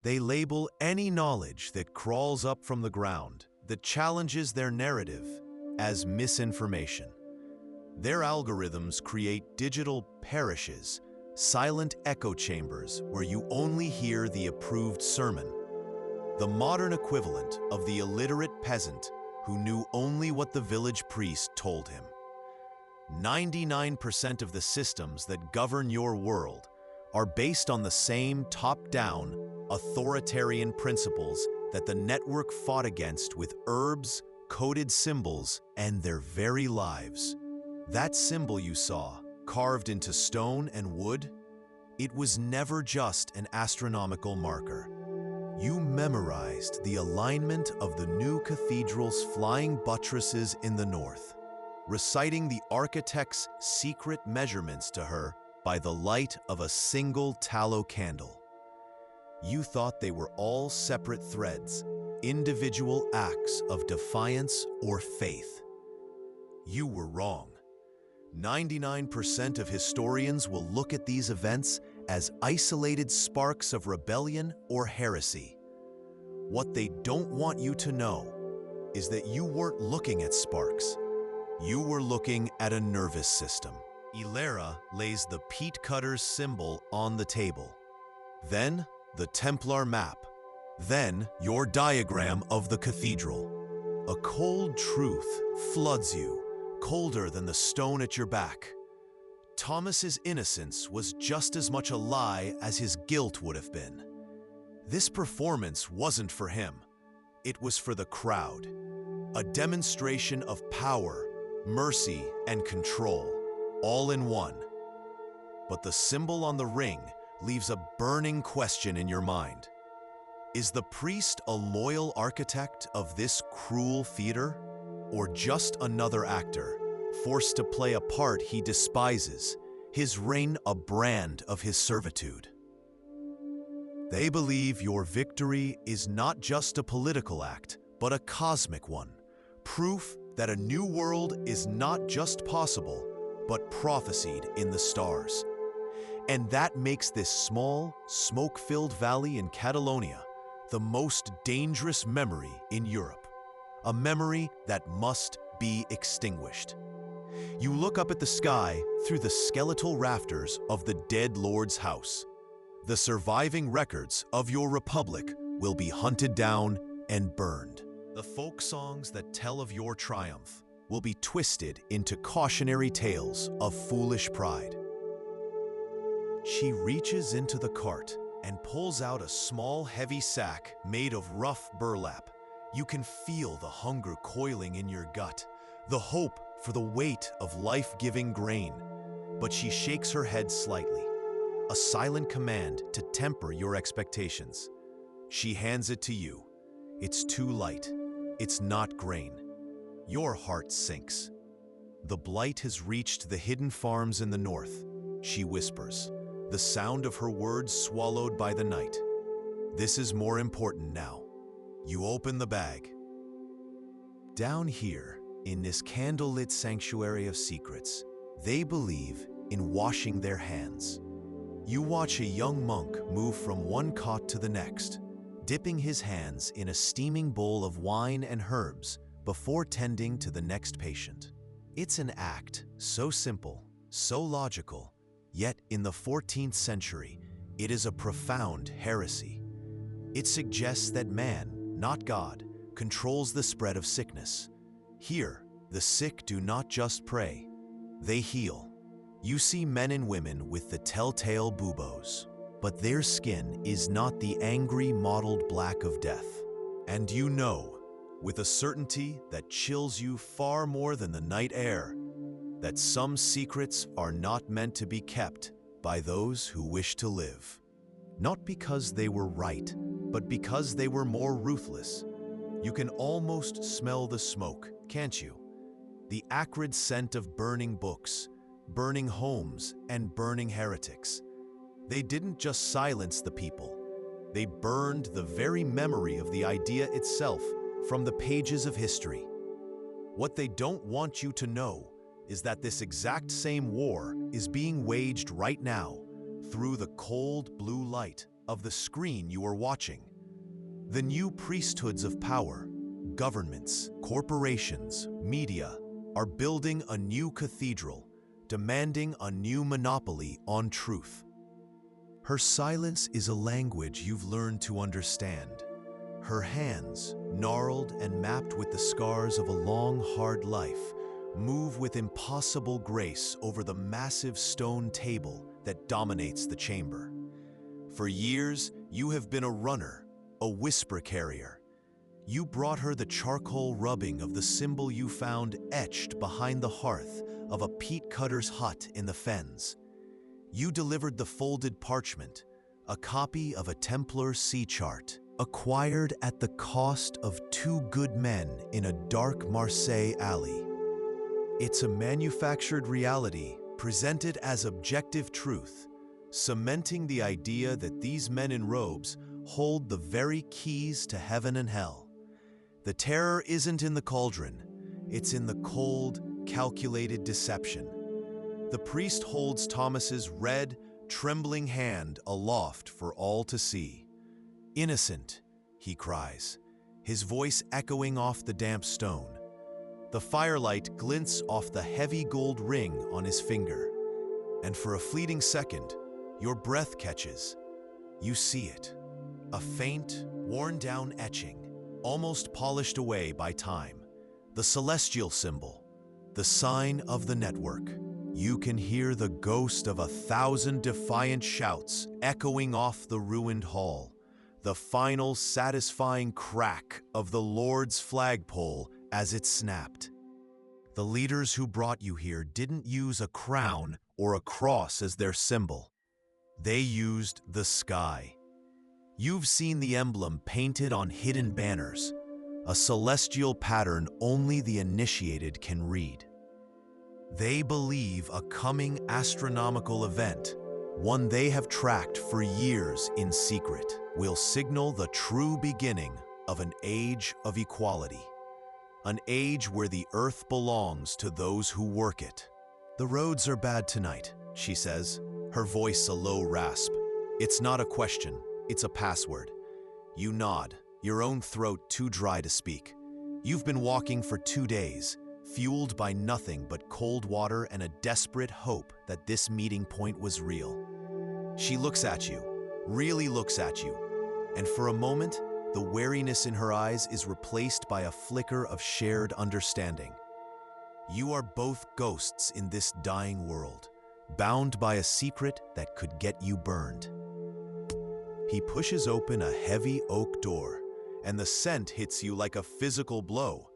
They label any knowledge that crawls up from the ground, that challenges their narrative, as misinformation. Their algorithms create digital parishes, silent echo chambers where you only hear the approved sermon, the modern equivalent of the illiterate peasant who knew only what the village priest told him. 99% of the systems that govern your world are based on the same top-down, authoritarian principles that the network fought against with herbs, coded symbols, and their very lives. That symbol you saw, carved into stone and wood, it was never just an astronomical marker. You memorized the alignment of the new cathedral's flying buttresses in the north, reciting the architect's secret measurements to her by the light of a single tallow candle. You thought they were all separate threads, individual acts of defiance or faith. You were wrong. 99% of historians will look at these events as isolated sparks of rebellion or heresy. What they don't want you to know is that you weren't looking at sparks. You were looking at a nervous system. Ilera lays the peat cutter's symbol on the table. Then the Templar map. Then your diagram of the cathedral. A cold truth floods you, colder than the stone at your back. Thomas's innocence was just as much a lie as his guilt would have been. This performance wasn't for him. It was for the crowd. A demonstration of power, mercy, and control, all in one. But the symbol on the ring leaves a burning question in your mind. Is the priest a loyal architect of this cruel theater, or just another actor, forced to play a part he despises, his reign a brand of his servitude? They believe your victory is not just a political act, but a cosmic one, proof that a new world is not just possible, but prophesied in the stars. And that makes this small, smoke-filled valley in Catalonia the most dangerous memory in Europe, a memory that must be extinguished. You look up at the sky through the skeletal rafters of the dead Lord's house. The surviving records of your republic will be hunted down and burned. The folk songs that tell of your triumph will be twisted into cautionary tales of foolish pride. She reaches into the cart and pulls out a small, heavy sack made of rough burlap. You can feel the hunger coiling in your gut, the hope for the weight of life-giving grain. But she shakes her head slightly, a silent command to temper your expectations. She hands it to you. It's too light. It's not grain. Your heart sinks. The blight has reached the hidden farms in the north, she whispers, the sound of her words swallowed by the night. This is more important now. You open the bag. Down here, in this candlelit sanctuary of secrets, they believe in washing their hands. You watch a young monk move from one cot to the next, dipping his hands in a steaming bowl of wine and herbs before tending to the next patient. It's an act so simple, so logical, yet in the 14th century, it is a profound heresy. It suggests that man, not God, controls the spread of sickness. Here, the sick do not just pray, they heal. You see men and women with the telltale buboes, but their skin is not the angry mottled black of death. And you know, with a certainty that chills you far more than the night air, that some secrets are not meant to be kept by those who wish to live. Not because they were right, but because they were more ruthless. You can almost smell the smoke, can't you? The acrid scent of burning books, burning homes, and burning heretics. They didn't just silence the people. They burned the very memory of the idea itself from the pages of history. What they don't want you to know is that this exact same war is being waged right now through the cold blue light of the screen you are watching. The new priesthoods of power, governments, corporations, media, are building a new cathedral, demanding a new monopoly on truth. Her silence is a language you've learned to understand. Her hands, gnarled and mapped with the scars of a long, hard life, move with impossible grace over the massive stone table that dominates the chamber. For years, you have been a runner, a whisper carrier. You brought her the charcoal rubbing of the symbol you found etched behind the hearth of a peat cutter's hut in the fens. You delivered the folded parchment, a copy of a Templar sea chart, acquired at the cost of 2 good men in a dark Marseille alley. It's a manufactured reality presented as objective truth, cementing the idea that these men in robes hold the very keys to heaven and hell. The terror isn't in the cauldron, it's in the cold, calculated deception. The priest holds Thomas's red, trembling hand aloft for all to see. "Innocent," he cries, his voice echoing off the damp stone. The firelight glints off the heavy gold ring on his finger, and for a fleeting second, your breath catches. You see it, a faint, worn-down etching, almost polished away by time, the celestial symbol, the sign of the network. You can hear the ghost of 1,000 defiant shouts echoing off the ruined hall, the final satisfying crack of the Lord's flagpole as it snapped. The leaders who brought you here didn't use a crown or a cross as their symbol. They used the sky. You've seen the emblem painted on hidden banners, a celestial pattern only the initiated can read. They believe a coming astronomical event, one they have tracked for years in secret, will signal the true beginning of an age of equality. An age where the earth belongs to those who work it. "The roads are bad tonight," she says, her voice a low rasp. It's not a question, it's a password. You nod, your own throat too dry to speak. You've been walking for 2 days, fueled by nothing but cold water and a desperate hope that this meeting point was real. She looks at you, really looks at you, and for a moment, the wariness in her eyes is replaced by a flicker of shared understanding. You are both ghosts in this dying world, bound by a secret that could get you burned. He pushes open a heavy oak door, and the scent hits you like a physical blow.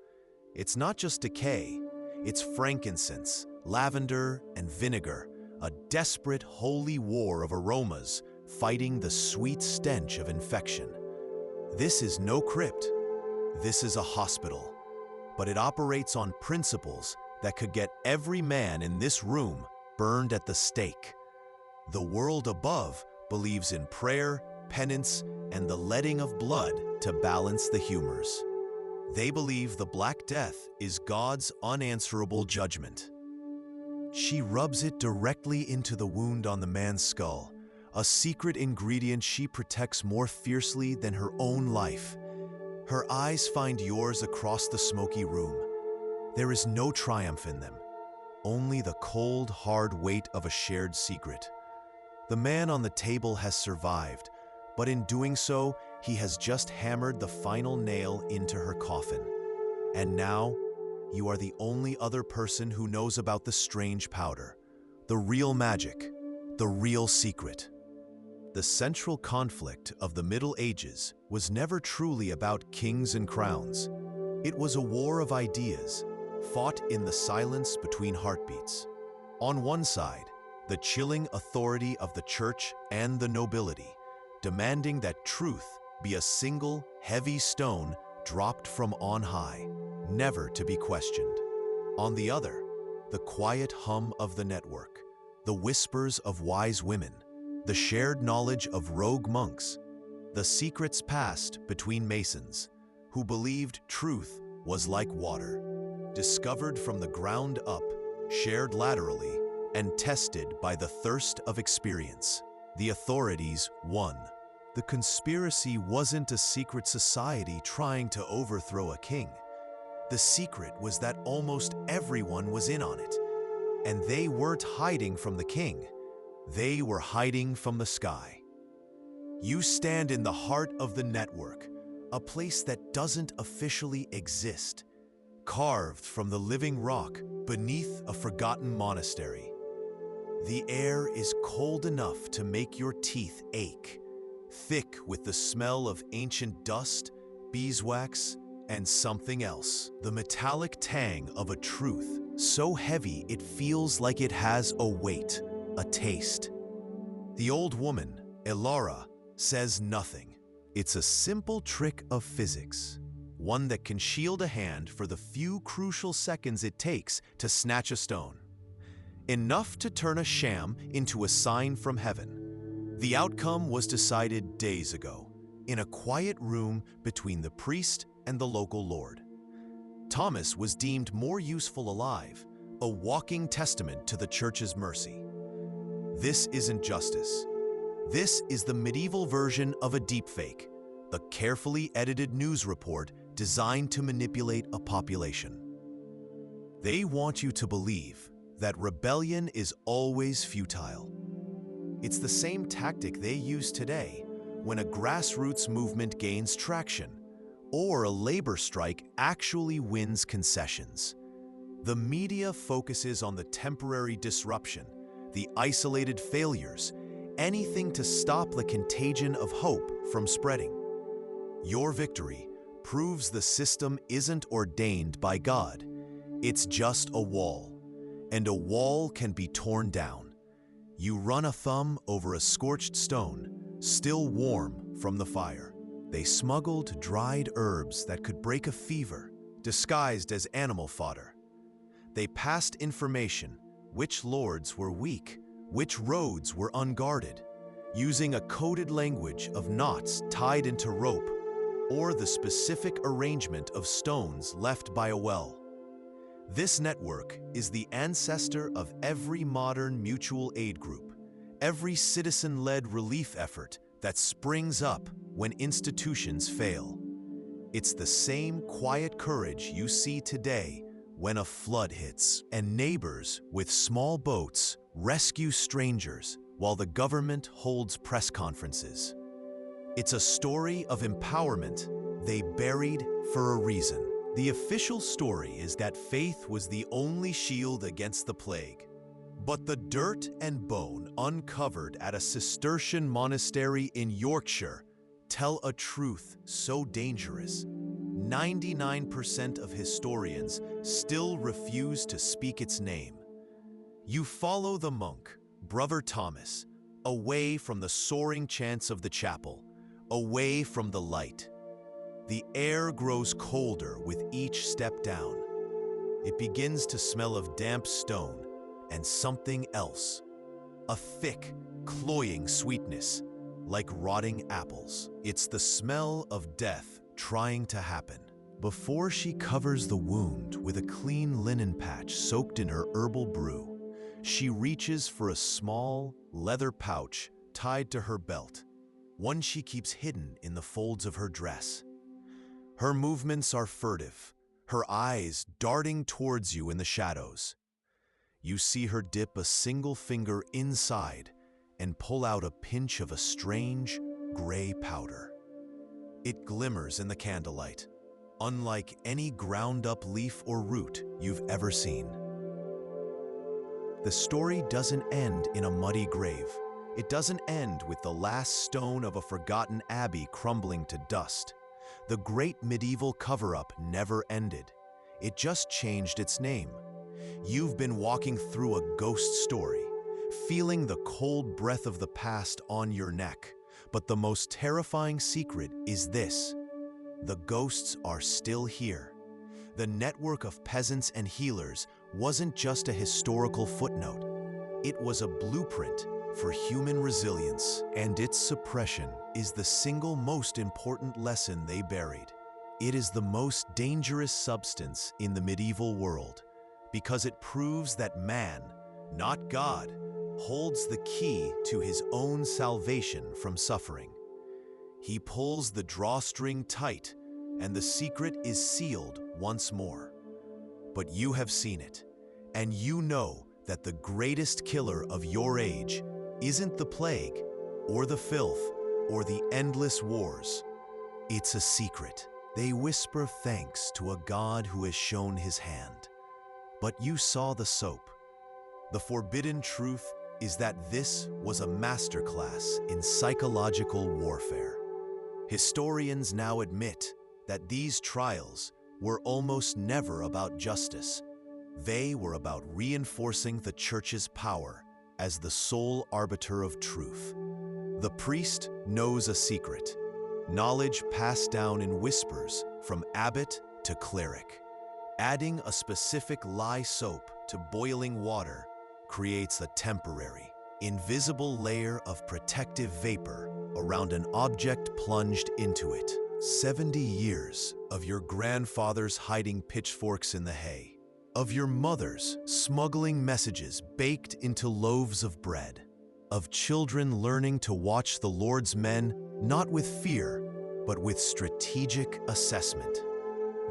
It's not just decay, it's frankincense, lavender, and vinegar, a desperate holy war of aromas fighting the sweet stench of infection. This is no crypt, this is a hospital, but it operates on principles that could get every man in this room burned at the stake. The world above believes in prayer, penance, and the letting of blood to balance the humors. They believe the Black Death is God's unanswerable judgment. She rubs it directly into the wound on the man's skull, a secret ingredient she protects more fiercely than her own life. Her eyes find yours across the smoky room. There is no triumph in them, only the cold, hard weight of a shared secret. The man on the table has survived, but in doing so, he has just hammered the final nail into her coffin. And now, you are the only other person who knows about the strange powder, the real magic, the real secret. The central conflict of the Middle Ages was never truly about kings and crowns. It was a war of ideas, fought in the silence between heartbeats. On one side, the chilling authority of the church and the nobility, demanding that truth be a single, heavy stone dropped from on high, never to be questioned. On the other, the quiet hum of the network, the whispers of wise women, the shared knowledge of rogue monks, the secrets passed between masons, who believed truth was like water, discovered from the ground up, shared laterally, and tested by the thirst of experience. The authorities won. The conspiracy wasn't a secret society trying to overthrow a king. The secret was that almost everyone was in on it, and they weren't hiding from the king. They were hiding from the sky. You stand in the heart of the network, a place that doesn't officially exist, carved from the living rock beneath a forgotten monastery. The air is cold enough to make your teeth ache, thick with the smell of ancient dust, beeswax, and something else. The metallic tang of a truth, so heavy it feels like it has a weight, a taste. The old woman, Elara, says nothing. It's a simple trick of physics, one that can shield a hand for the few crucial seconds it takes to snatch a stone. Enough to turn a sham into a sign from heaven. The outcome was decided days ago, in a quiet room between the priest and the local lord. Thomas was deemed more useful alive, a walking testament to the church's mercy. This isn't justice. This is the medieval version of a deepfake, the carefully edited news report designed to manipulate a population. They want you to believe that rebellion is always futile. It's the same tactic they use today when a grassroots movement gains traction or a labor strike actually wins concessions. The media focuses on the temporary disruption, the isolated failures, anything to stop the contagion of hope from spreading. Your victory proves the system isn't ordained by God. It's just a wall, and a wall can be torn down. You run a thumb over a scorched stone, still warm from the fire. They smuggled dried herbs that could break a fever, disguised as animal fodder. They passed information, which lords were weak, which roads were unguarded, using a coded language of knots tied into rope, or the specific arrangement of stones left by a well. This network is the ancestor of every modern mutual aid group, every citizen-led relief effort that springs up when institutions fail. It's the same quiet courage you see today when a flood hits, and neighbors with small boats rescue strangers while the government holds press conferences. It's a story of empowerment they buried for a reason. The official story is that faith was the only shield against the plague. But the dirt and bone uncovered at a Cistercian monastery in Yorkshire tell a truth so dangerous, 99% of historians still refuse to speak its name. You follow the monk, Brother Thomas, away from the soaring chants of the chapel, away from the light. The air grows colder with each step down. It begins to smell of damp stone and something else, a thick, cloying sweetness, like rotting apples. It's the smell of death trying to happen. Before she covers the wound with a clean linen patch soaked in her herbal brew, she reaches for a small, leather pouch tied to her belt, one she keeps hidden in the folds of her dress. Her movements are furtive, her eyes darting towards you in the shadows. You see her dip a single finger inside and pull out a pinch of a strange, gray powder. It glimmers in the candlelight, unlike any ground-up leaf or root you've ever seen. The story doesn't end in a muddy grave. It doesn't end with the last stone of a forgotten abbey crumbling to dust. The great medieval cover-up never ended. It just changed its name. You've been walking through a ghost story, feeling the cold breath of the past on your neck. But the most terrifying secret is this: the ghosts are still here. The network of peasants and healers wasn't just a historical footnote. It was a blueprint for human resilience, and its suppression is the single most important lesson they buried. It is the most dangerous substance in the medieval world because it proves that man, not God, holds the key to his own salvation from suffering. He pulls the drawstring tight, and the secret is sealed once more. But you have seen it, and you know that the greatest killer of your age isn't the plague, or the filth, or the endless wars. It's a secret. They whisper thanks to a God who has shown his hand. But you saw the soap. The forbidden truth is that this was a masterclass in psychological warfare. Historians now admit that these trials were almost never about justice. They were about reinforcing the church's power as the sole arbiter of truth. The priest knows a secret, knowledge passed down in whispers from abbot to cleric. Adding a specific lye soap to boiling water creates a temporary, invisible layer of protective vapor around an object plunged into it. 70 years of your grandfathers hiding pitchforks in the hay, of your mothers smuggling messages baked into loaves of bread, of children learning to watch the Lord's men not with fear, but with strategic assessment.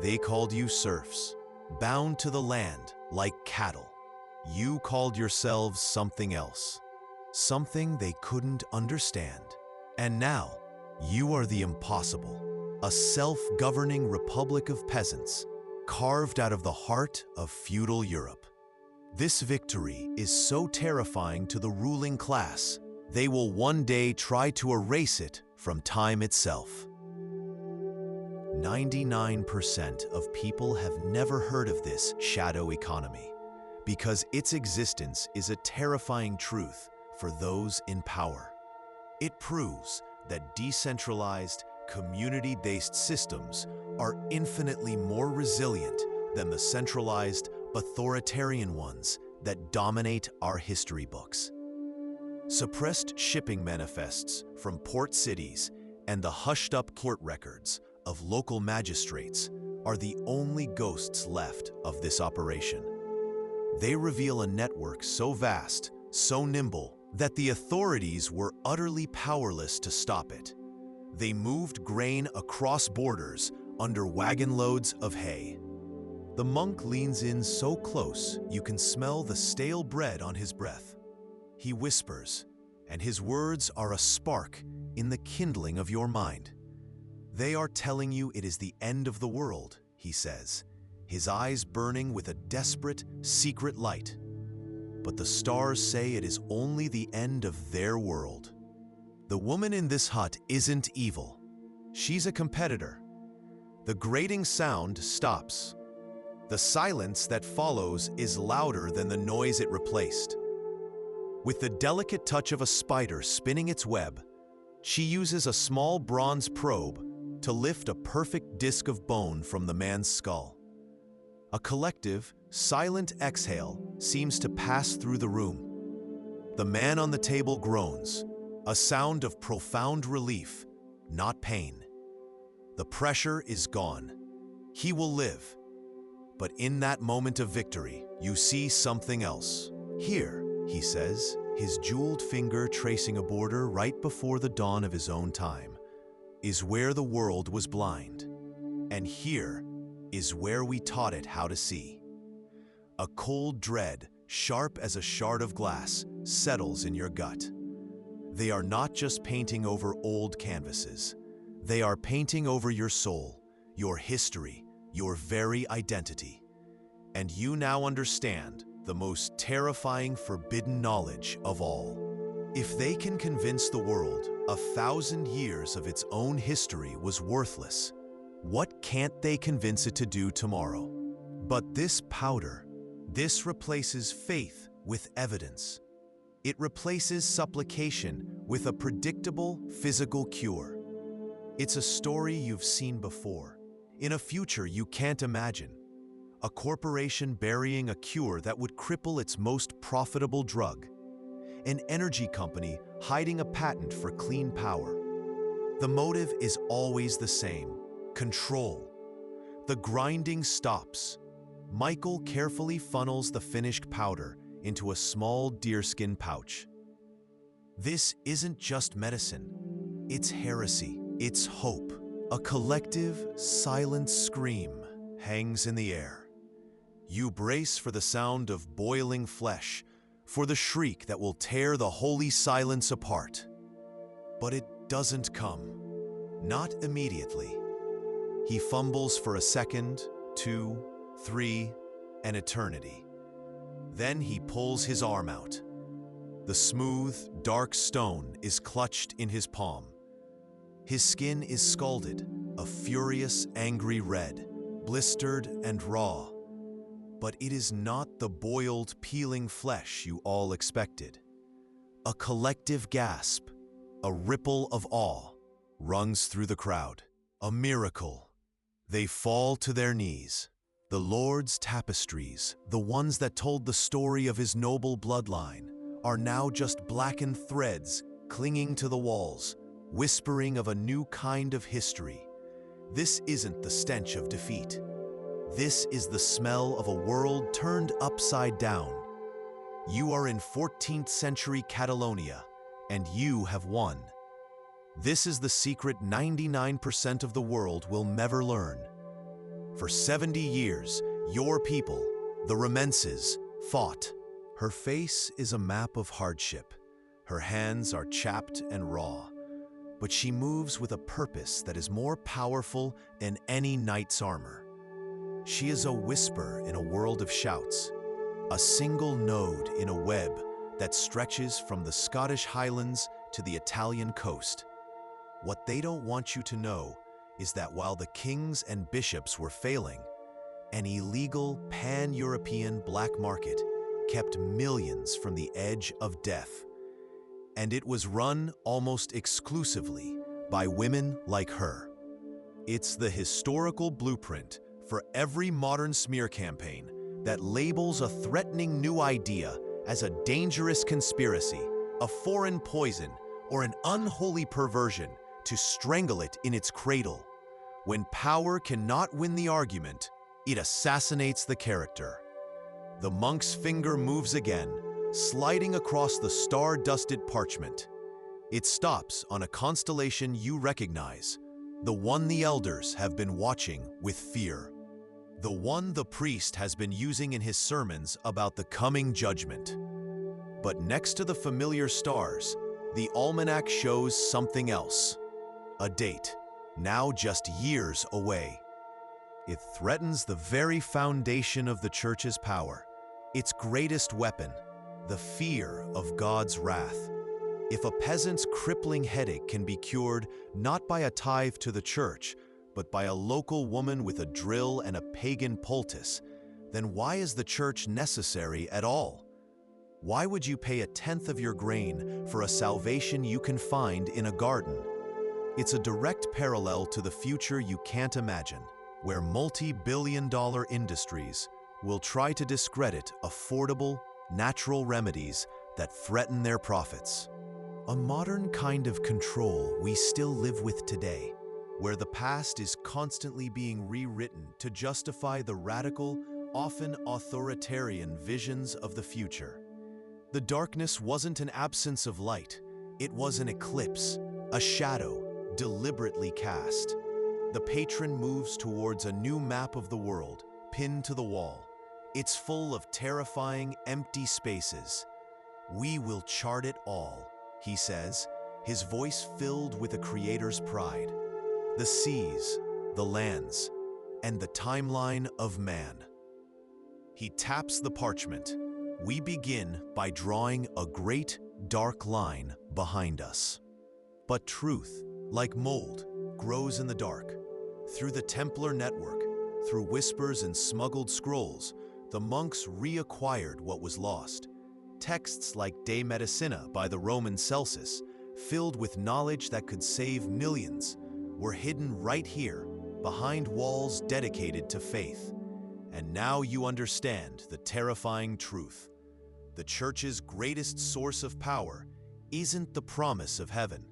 They called you serfs, bound to the land like cattle. You called yourselves something else, something they couldn't understand. And now, you are the impossible, a self-governing republic of peasants, carved out of the heart of feudal Europe. This victory is so terrifying to the ruling class, they will one day try to erase it from time itself. 99% of people have never heard of this shadow economy, because its existence is a terrifying truth for those in power. It proves that decentralized, community-based systems are infinitely more resilient than the centralized, authoritarian ones that dominate our history books. Suppressed shipping manifests from port cities and the hushed-up court records of local magistrates are the only ghosts left of this operation. They reveal a network so vast, so nimble, that the authorities were utterly powerless to stop it. They moved grain across borders under wagon loads of hay. The monk leans in so close you can smell the stale bread on his breath. He whispers, and his words are a spark in the kindling of your mind. They are telling you it is the end of the world, he says, his eyes burning with a desperate, secret light. But the stars say it is only the end of their world. The woman in this hut isn't evil. She's a competitor. The grating sound stops. The silence that follows is louder than the noise it replaced. With the delicate touch of a spider spinning its web, she uses a small bronze probe to lift a perfect disc of bone from the man's skull. A collective, silent exhale seems to pass through the room. The man on the table groans, a sound of profound relief, not pain. The pressure is gone. He will live. But in that moment of victory, you see something else. Here, he says, his jeweled finger tracing a border right before the dawn of his own time, is where the world was blind. And here is where we taught it how to see. A cold dread, sharp as a shard of glass, settles in your gut. They are not just painting over old canvases. They are painting over your soul, your history, your very identity. And you now understand the most terrifying forbidden knowledge of all. If they can convince the world 1,000 years of its own history was worthless, what can't they convince it to do tomorrow? But this powder, this replaces faith with evidence. It replaces supplication with a predictable physical cure. It's a story you've seen before, in a future you can't imagine. A corporation burying a cure that would cripple its most profitable drug. An energy company hiding a patent for clean power. The motive is always the same: control. The grinding stops. Michael carefully funnels the finished powder into a small deerskin pouch. This isn't just medicine. It's heresy. It's hope. A collective, silent scream hangs in the air. You brace for the sound of boiling flesh, for the shriek that will tear the holy silence apart. But it doesn't come. Not immediately. He fumbles for a second, 2, 3, an eternity. Then he pulls his arm out. The smooth, dark stone is clutched in his palm. His skin is scalded, a furious, angry red, blistered and raw. But it is not the boiled, peeling flesh you all expected. A collective gasp, a ripple of awe, runs through the crowd. A miracle. They fall to their knees. The Lord's tapestries, the ones that told the story of his noble bloodline, are now just blackened threads clinging to the walls, whispering of a new kind of history. This isn't the stench of defeat. This is the smell of a world turned upside down. You are in 14th century Catalonia, and you have won. This is the secret 99% of the world will never learn. For 70 years, your people, the Nuances, fought. Her face is a map of hardship. Her hands are chapped and raw. But she moves with a purpose that is more powerful than any knight's armor. She is a whisper in a world of shouts, a single node in a web that stretches from the Scottish Highlands to the Italian coast. What they don't want you to know is that while the kings and bishops were failing, an illegal pan-European black market kept millions from the edge of death. And it was run almost exclusively by women like her. It's the historical blueprint for every modern smear campaign that labels a threatening new idea as a dangerous conspiracy, a foreign poison, or an unholy perversion to strangle it in its cradle. When power cannot win the argument, it assassinates the character. The monk's finger moves again, sliding across the star-dusted parchment. It stops on a constellation you recognize, the one the elders have been watching with fear. The one the priest has been using in his sermons about the coming judgment. But next to the familiar stars, the almanac shows something else. A date, now just years away. It threatens the very foundation of the church's power, its greatest weapon, the fear of God's wrath. If a peasant's crippling headache can be cured not by a tithe to the church, but by a local woman with a drill and a pagan poultice, then why is the church necessary at all? Why would you pay 1/10 of your grain for a salvation you can find in a garden? It's a direct parallel to the future you can't imagine, where multi-billion-dollar industries will try to discredit affordable, natural remedies that threaten their profits. A modern kind of control we still live with today, where the past is constantly being rewritten to justify the radical, often authoritarian visions of the future. The darkness wasn't an absence of light, it was an eclipse, a shadow deliberately cast. The patron moves towards a new map of the world, pinned to the wall. It's full of terrifying, empty spaces. "We will chart it all," he says, his voice filled with a creator's pride. The seas, the lands, and the timeline of man. He taps the parchment. We begin by drawing a great, dark line behind us. But truth, like mold, grows in the dark. Through the Templar network, through whispers and smuggled scrolls, the monks reacquired what was lost. Texts like De Medicina by the Roman Celsus, filled with knowledge that could save millions, were hidden right here, behind walls dedicated to faith. And now you understand the terrifying truth. The Church's greatest source of power isn't the promise of heaven.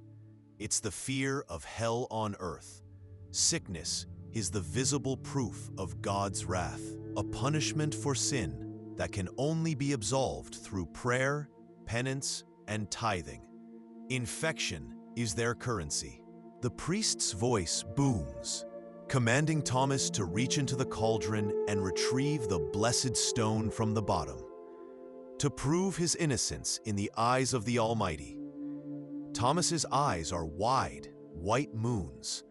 It's the fear of hell on earth. Sickness is the visible proof of God's wrath, a punishment for sin that can only be absolved through prayer, penance, and tithing. Infection is their currency. The priest's voice booms, commanding Thomas to reach into the cauldron and retrieve the blessed stone from the bottom, to prove his innocence in the eyes of the Almighty. Thomas's eyes are wide, white moons.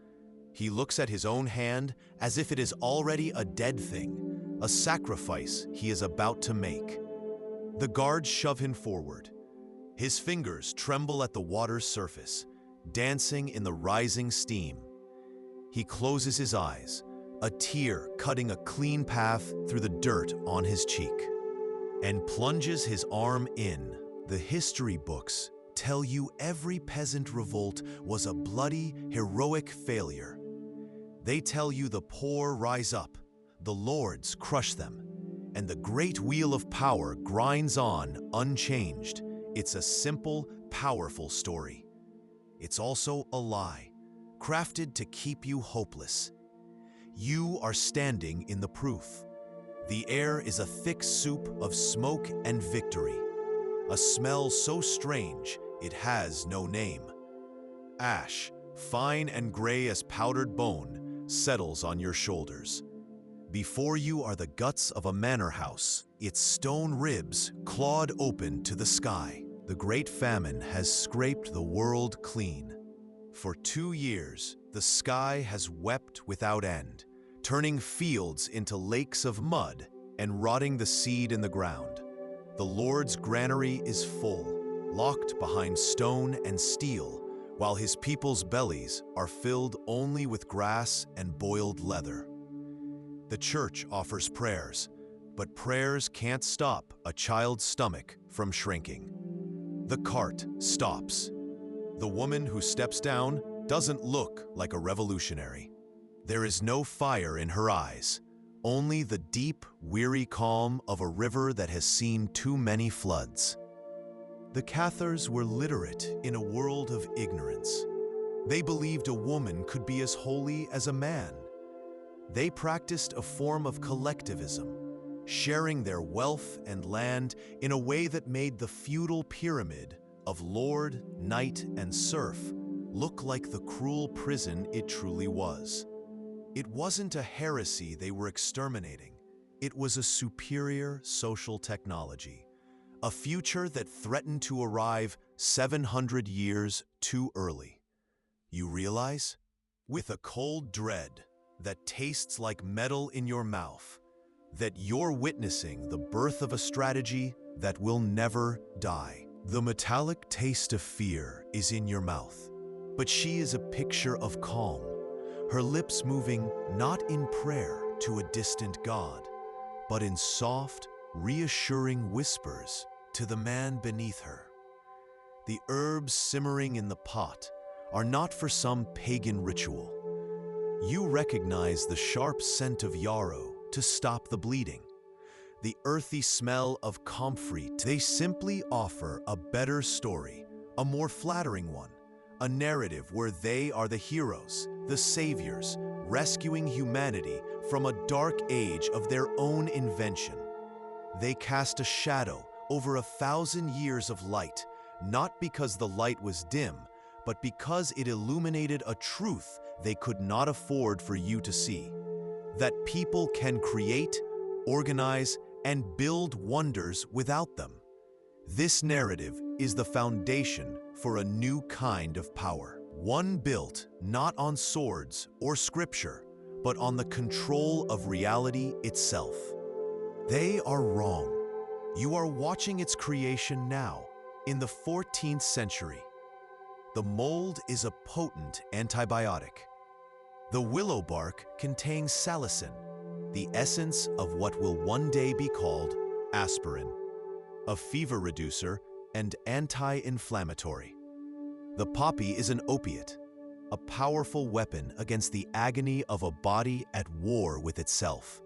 He looks at his own hand as if it is already a dead thing, a sacrifice he is about to make. The guards shove him forward. His fingers tremble at the water's surface, dancing in the rising steam. He closes his eyes, a tear cutting a clean path through the dirt on his cheek, and plunges his arm in. The history books tell you every peasant revolt was a bloody, heroic failure. They tell you the poor rise up, the lords crush them, and the great wheel of power grinds on unchanged. It's a simple, powerful story. It's also a lie, crafted to keep you hopeless. You are standing in the proof. The air is a thick soup of smoke and victory, a smell so strange it has no name. Ash, fine and gray as powdered bone, settles on your shoulders. Before you are the guts of a manor house, its stone ribs clawed open to the sky. The great famine has scraped the world clean. For 2 years, the sky has wept without end, turning fields into lakes of mud and rotting the seed in the ground. The Lord's granary is full, locked behind stone and steel, while his people's bellies are filled only with grass and boiled leather. The church offers prayers, but prayers can't stop a child's stomach from shrinking. The cart stops. The woman who steps down doesn't look like a revolutionary. There is no fire in her eyes, only the deep, weary calm of a river that has seen too many floods. The Cathars were literate in a world of ignorance. They believed a woman could be as holy as a man. They practiced a form of collectivism, sharing their wealth and land in a way that made the feudal pyramid of lord, knight, and serf look like the cruel prison it truly was. It wasn't a heresy they were exterminating. It was a superior social technology, a future that threatened to arrive 700 years too early. You realize? With a cold dread that tastes like metal in your mouth, that you're witnessing the birth of a strategy that will never die. The metallic taste of fear is in your mouth, but she is a picture of calm, her lips moving not in prayer to a distant God, but in soft, reassuring whispers to the man beneath her. The herbs simmering in the pot are not for some pagan ritual. You recognize the sharp scent of yarrow to stop the bleeding, the earthy smell of comfrey. They simply offer a better story, a more flattering one, a narrative where they are the heroes, the saviors, rescuing humanity from a dark age of their own invention. They cast a shadow over 1,000 years of light, not because the light was dim, but because it illuminated a truth they could not afford for you to see. That people can create, organize, and build wonders without them. This narrative is the foundation for a new kind of power, one built not on swords or scripture, but on the control of reality itself. They are wrong. You are watching its creation now, in the 14th century. The mold is a potent antibiotic. The willow bark contains salicin, the essence of what will one day be called aspirin, a fever reducer and anti-inflammatory. The poppy is an opiate, a powerful weapon against the agony of a body at war with itself.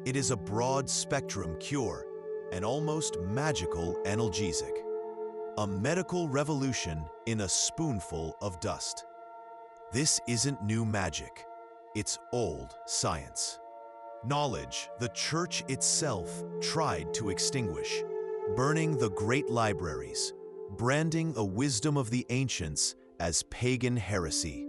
It is a broad-spectrum cure, an almost magical analgesic, a medical revolution in a spoonful of dust. This isn't new magic, it's old science. Knowledge the church itself tried to extinguish, burning the great libraries, branding a wisdom of the ancients as pagan heresy.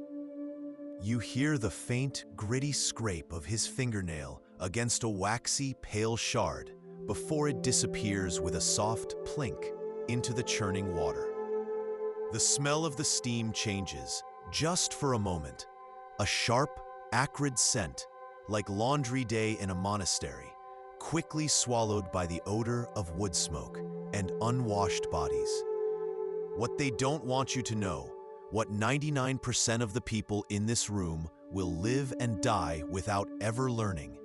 You hear the faint, gritty scrape of his fingernail against a waxy, pale shard before it disappears with a soft plink into the churning water. The smell of the steam changes, just for a moment. A sharp, acrid scent, like laundry day in a monastery, quickly swallowed by the odor of wood smoke and unwashed bodies. What they don't want you to know, what 99% of the people in this room will live and die without ever learning,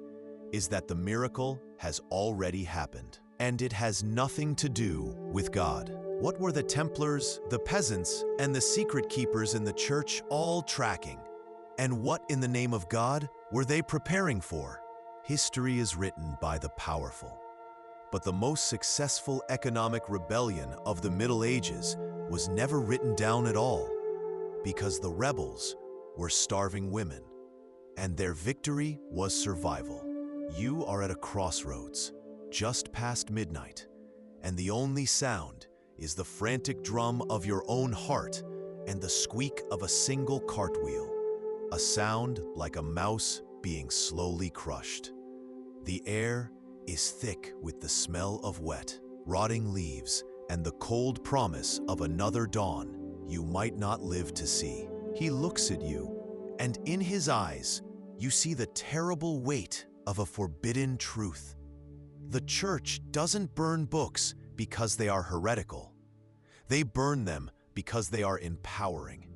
is that the miracle has already happened. And it has nothing to do with God. What were the Templars, the peasants, and the secret keepers in the church all tracking? And what in the name of God were they preparing for? History is written by the powerful. But the most successful economic rebellion of the Middle Ages was never written down at all, because the rebels were starving women, and their victory was survival. You are at a crossroads, just past midnight, and the only sound is the frantic drum of your own heart and the squeak of a single cartwheel, a sound like a mouse being slowly crushed. The air is thick with the smell of wet, rotting leaves and the cold promise of another dawn you might not live to see. He looks at you, and in his eyes, you see the terrible weight of a forbidden truth. The church doesn't burn books because they are heretical. They burn them because they are empowering.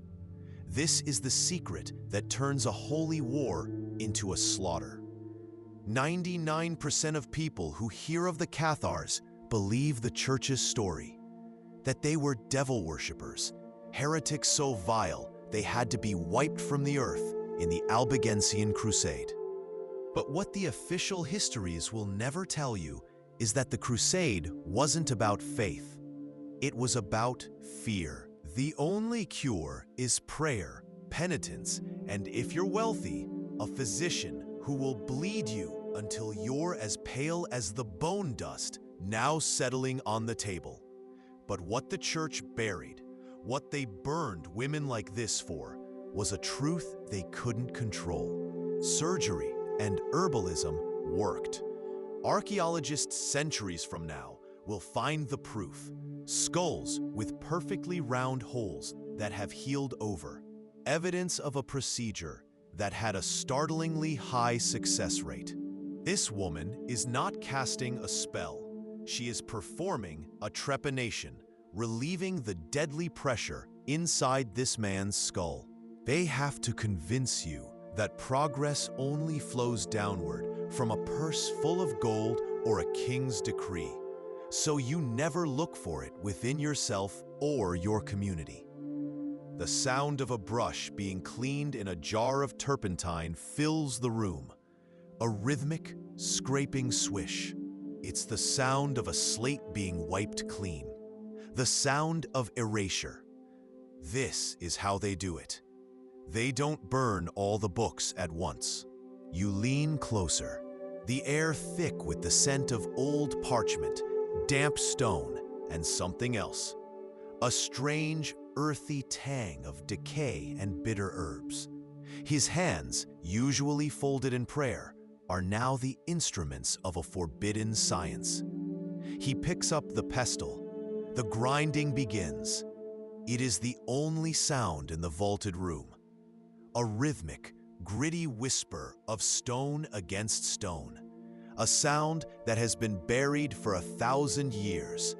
This is the secret that turns a holy war into a slaughter. 99% of people who hear of the Cathars believe the church's story, that they were devil worshippers, heretics so vile they had to be wiped from the earth in the Albigensian Crusade. But what the official histories will never tell you is that the crusade wasn't about faith. It was about fear. The only cure is prayer, penitence, and if you're wealthy, a physician who will bleed you until you're as pale as the bone dust now settling on the table. But what the church buried, what they burned women like this for, was a truth they couldn't control. Surgery and herbalism worked. Archaeologists centuries from now will find the proof. Skulls with perfectly round holes that have healed over. Evidence of a procedure that had a startlingly high success rate. This woman is not casting a spell. She is performing a trepanation, relieving the deadly pressure inside this man's skull. They have to convince you that progress only flows downward from a purse full of gold or a king's decree, so you never look for it within yourself or your community. The sound of a brush being cleaned in a jar of turpentine fills the room, a rhythmic, scraping swish. It's the sound of a slate being wiped clean, the sound of erasure. This is how they do it. They don't burn all the books at once. You lean closer, the air thick with the scent of old parchment, damp stone, and something else. A strange, earthy tang of decay and bitter herbs. His hands, usually folded in prayer, are now the instruments of a forbidden science. He picks up the pestle. The grinding begins. It is the only sound in the vaulted room. A rhythmic, gritty whisper of stone against stone. A sound that has been buried for 1,000 years.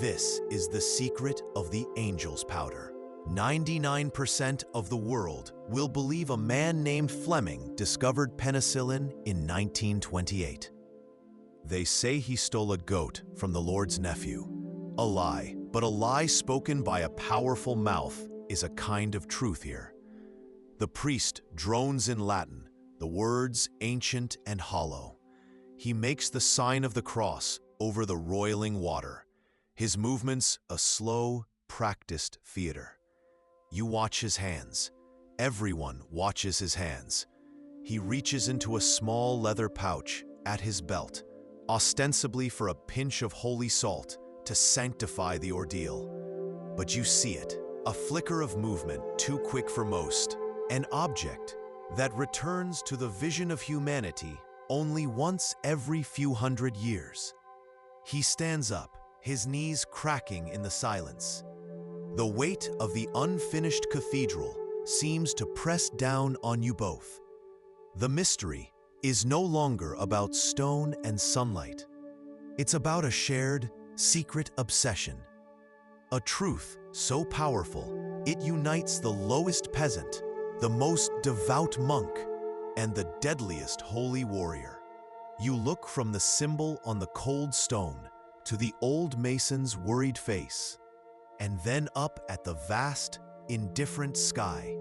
This is the secret of the angel's powder. 99% of the world will believe a man named Fleming discovered penicillin in 1928. They say he stole a goat from the Lord's nephew. A lie, but a lie spoken by a powerful mouth is a kind of truth here. The priest drones in Latin, the words ancient and hollow. He makes the sign of the cross over the roiling water. His movements a slow, practiced theater. You watch his hands. Everyone watches his hands. He reaches into a small leather pouch at his belt, ostensibly for a pinch of holy salt to sanctify the ordeal. But you see it, a flicker of movement too quick for most, an object that returns to the vision of humanity only once every few hundred years. He stands up, his knees cracking in the silence. The weight of the unfinished cathedral seems to press down on you both. The mystery is no longer about stone and sunlight. It's about a shared, secret obsession. A truth so powerful, it unites the lowest peasant, the most devout monk, and the deadliest holy warrior. You look from the symbol on the cold stone to the old mason's worried face, and then up at the vast, indifferent sky.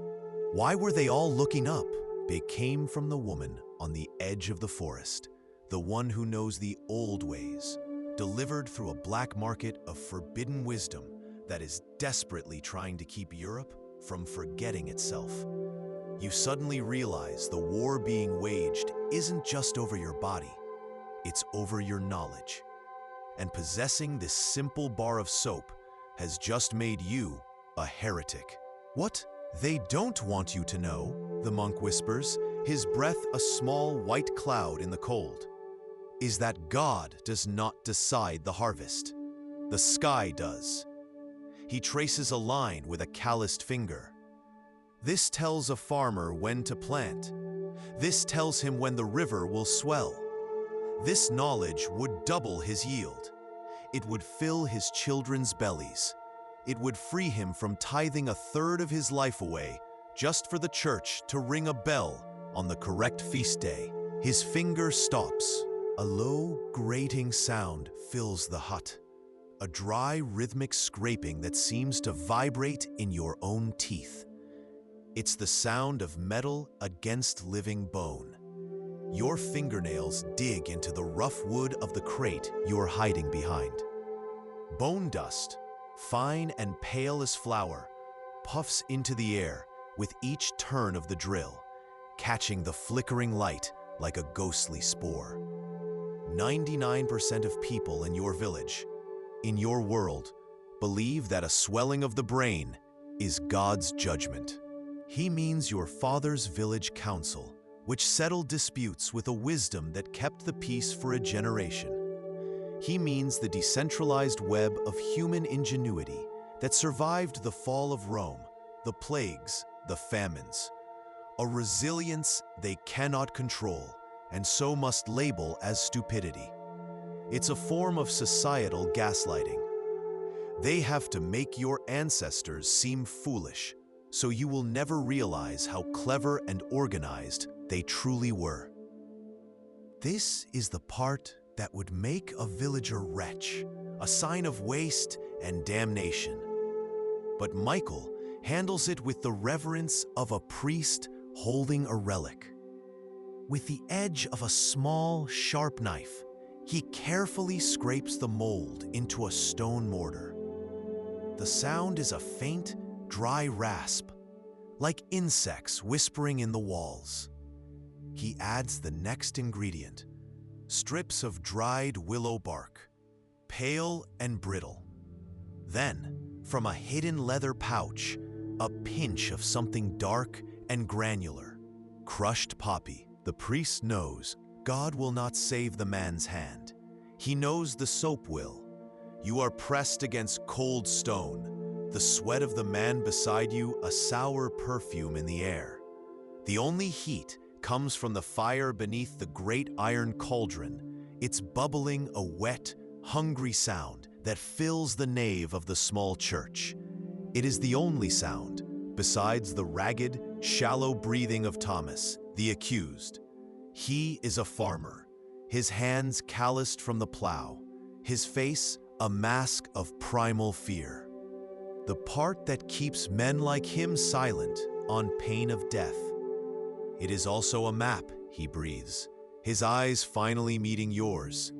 Why were they all looking up? It came from the woman on the edge of the forest, the one who knows the old ways, delivered through a black market of forbidden wisdom that is desperately trying to keep Europe from forgetting itself. You suddenly realize the war being waged isn't just over your body, it's over your knowledge. And possessing this simple bar of soap has just made you a heretic. What they don't want you to know, the monk whispers, his breath a small white cloud in the cold, is that God does not decide the harvest. The sky does. He traces a line with a calloused finger. This tells a farmer when to plant. This tells him when the river will swell. This knowledge would double his yield. It would fill his children's bellies. It would free him from tithing a third of his life away just for the church to ring a bell on the correct feast day. His finger stops. A low, grating sound fills the hut. A dry, rhythmic scraping that seems to vibrate in your own teeth. It's the sound of metal against living bone. Your fingernails dig into the rough wood of the crate you're hiding behind. Bone dust, fine and pale as flour, puffs into the air with each turn of the drill, catching the flickering light like a ghostly spore. 99% of people in your village, in your world, believe that a swelling of the brain is God's judgment. He means your father's village council, which settled disputes with a wisdom that kept the peace for a generation. He means the decentralized web of human ingenuity that survived the fall of Rome, the plagues, the famines. A resilience they cannot control, and so must label as stupidity. It's a form of societal gaslighting. They have to make your ancestors seem foolish, so you will never realize how clever and organized they truly were. This is the part that would make a villager wretch, a sign of waste and damnation. But Michael handles it with the reverence of a priest holding a relic. With the edge of a small, sharp knife, he carefully scrapes the mold into a stone mortar. The sound is a faint, dry rasp, like insects whispering in the walls. He adds the next ingredient, strips of dried willow bark, pale and brittle. Then, from a hidden leather pouch, a pinch of something dark and granular, crushed poppy. The priest knows God will not save the man's hand. He knows the soap will. You are pressed against cold stone, the sweat of the man beside you a sour perfume in the air. The only heat comes from the fire beneath the great iron cauldron, its bubbling a wet, hungry sound that fills the nave of the small church. It is the only sound, besides the ragged, shallow breathing of Thomas, the accused. He is a farmer, his hands calloused from the plow, his face a mask of primal fear. The part that keeps men like him silent on pain of death. It is also a map, he breathes, his eyes finally meeting yours.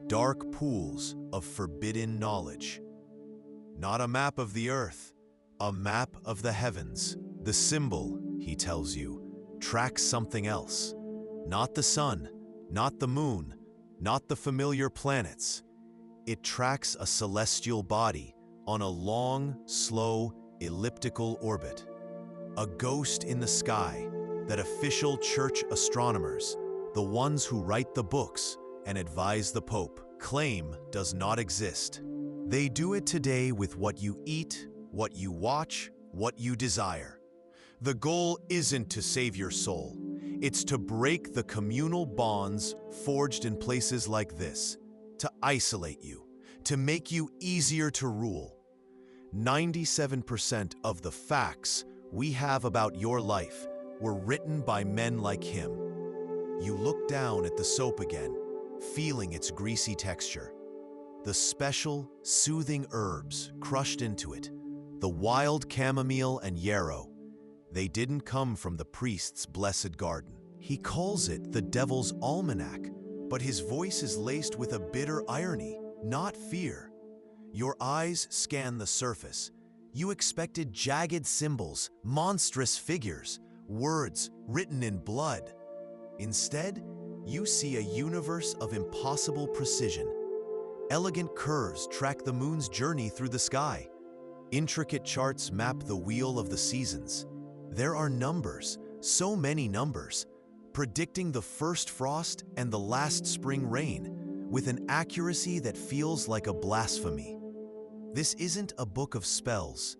Dark pools of forbidden knowledge. Not a map of the earth, a map of the heavens. The symbol, he tells you, tracks something else. Not the sun, not the moon, not the familiar planets. It tracks a celestial body on a long, slow, elliptical orbit. a ghost in the sky that official church astronomers, the ones who write the books and advise the Pope, claim does not exist. They do it today with what you eat, what you watch, what you desire. The goal isn't to save your soul. It's to break the communal bonds forged in places like this, to isolate you, to make you easier to rule. 97% of the facts we have about your life were written by men like him. You look down at the soap again, feeling its greasy texture. The special, soothing herbs crushed into it, the wild chamomile and yarrow, they didn't come from the priest's blessed garden. He calls it the devil's almanac, but his voice is laced with a bitter irony, not fear. Your eyes scan the surface. You expected jagged symbols, monstrous figures, words written in blood. Instead, you see a universe of impossible precision. Elegant curves track the moon's journey through the sky. Intricate charts map the wheel of the seasons. There are numbers, so many numbers, predicting the first frost and the last spring rain with an accuracy that feels like a blasphemy. This isn't a book of spells.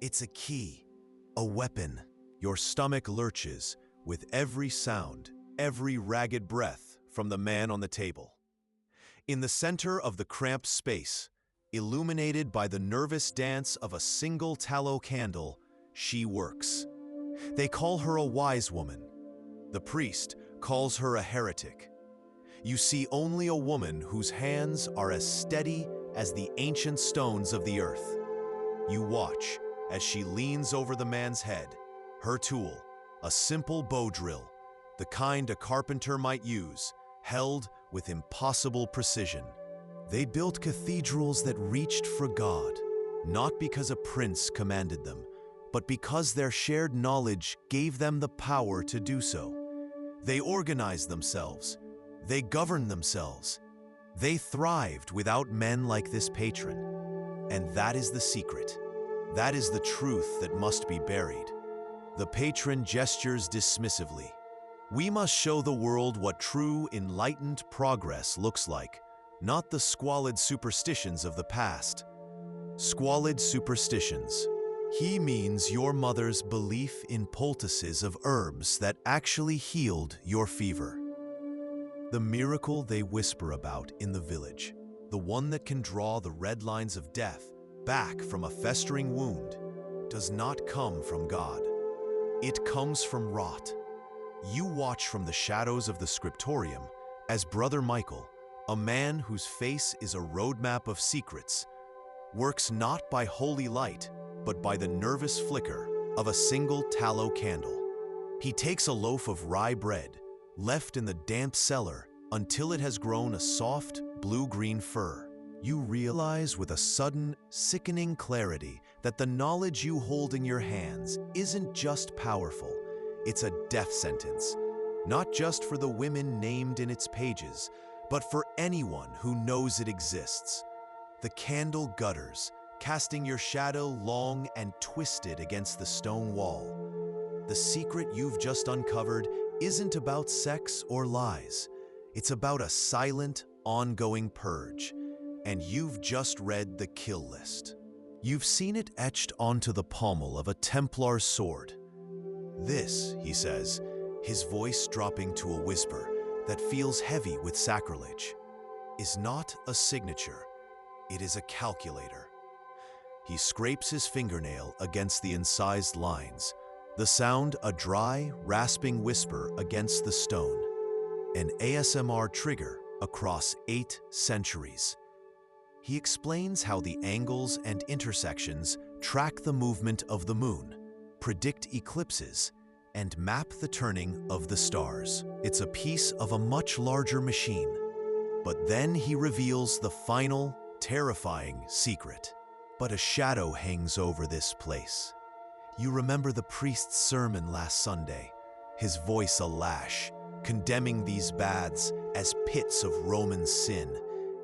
It's a key, a weapon. Your stomach lurches with every sound, every ragged breath from the man on the table. In the center of the cramped space, illuminated by the nervous dance of a single tallow candle, she works. They call her a wise woman. The priest calls her a heretic. You see only a woman whose hands are as steady as the ancient stones of the earth. You watch as she leans over the man's head, her tool, a simple bow drill, the kind a carpenter might use, held with impossible precision. They built cathedrals that reached for God, not because a prince commanded them, but because their shared knowledge gave them the power to do so. They organized themselves. They governed themselves. They thrived without men like this patron. And that is the secret. That is the truth that must be buried. The patron gestures dismissively. We must show the world what true, enlightened progress looks like, not the squalid superstitions of the past. Squalid superstitions. He means your mother's belief in poultices of herbs that actually healed your fever. The miracle they whisper about in the village, the one that can draw the red lines of death back from a festering wound, does not come from God. It comes from rot. You watch from the shadows of the scriptorium as Brother Michael, a man whose face is a roadmap of secrets, works not by holy light, but by the nervous flicker of a single tallow candle. He takes a loaf of rye bread, left in the damp cellar until it has grown a soft, blue-green fur. You realize with a sudden, sickening clarity that the knowledge you hold in your hands isn't just powerful, it's a death sentence, not just for the women named in its pages, but for anyone who knows it exists. The candle gutters, casting your shadow long and twisted against the stone wall. The secret you've just uncovered isn't about sex or lies. It's about a silent, ongoing purge. And you've just read the kill list. You've seen it etched onto the pommel of a Templar's sword. This, he says, his voice dropping to a whisper that feels heavy with sacrilege, is not a signature. It is a calculator. He scrapes his fingernail against the incised lines, the sound a dry, rasping whisper against the stone, an ASMR trigger across 8 centuries. He explains how the angles and intersections track the movement of the moon, predict eclipses, and map the turning of the stars. It's a piece of a much larger machine. But then he reveals the final, terrifying secret. But a shadow hangs over this place. You remember the priest's sermon last Sunday, his voice a lash, condemning these baths as pits of Roman sin,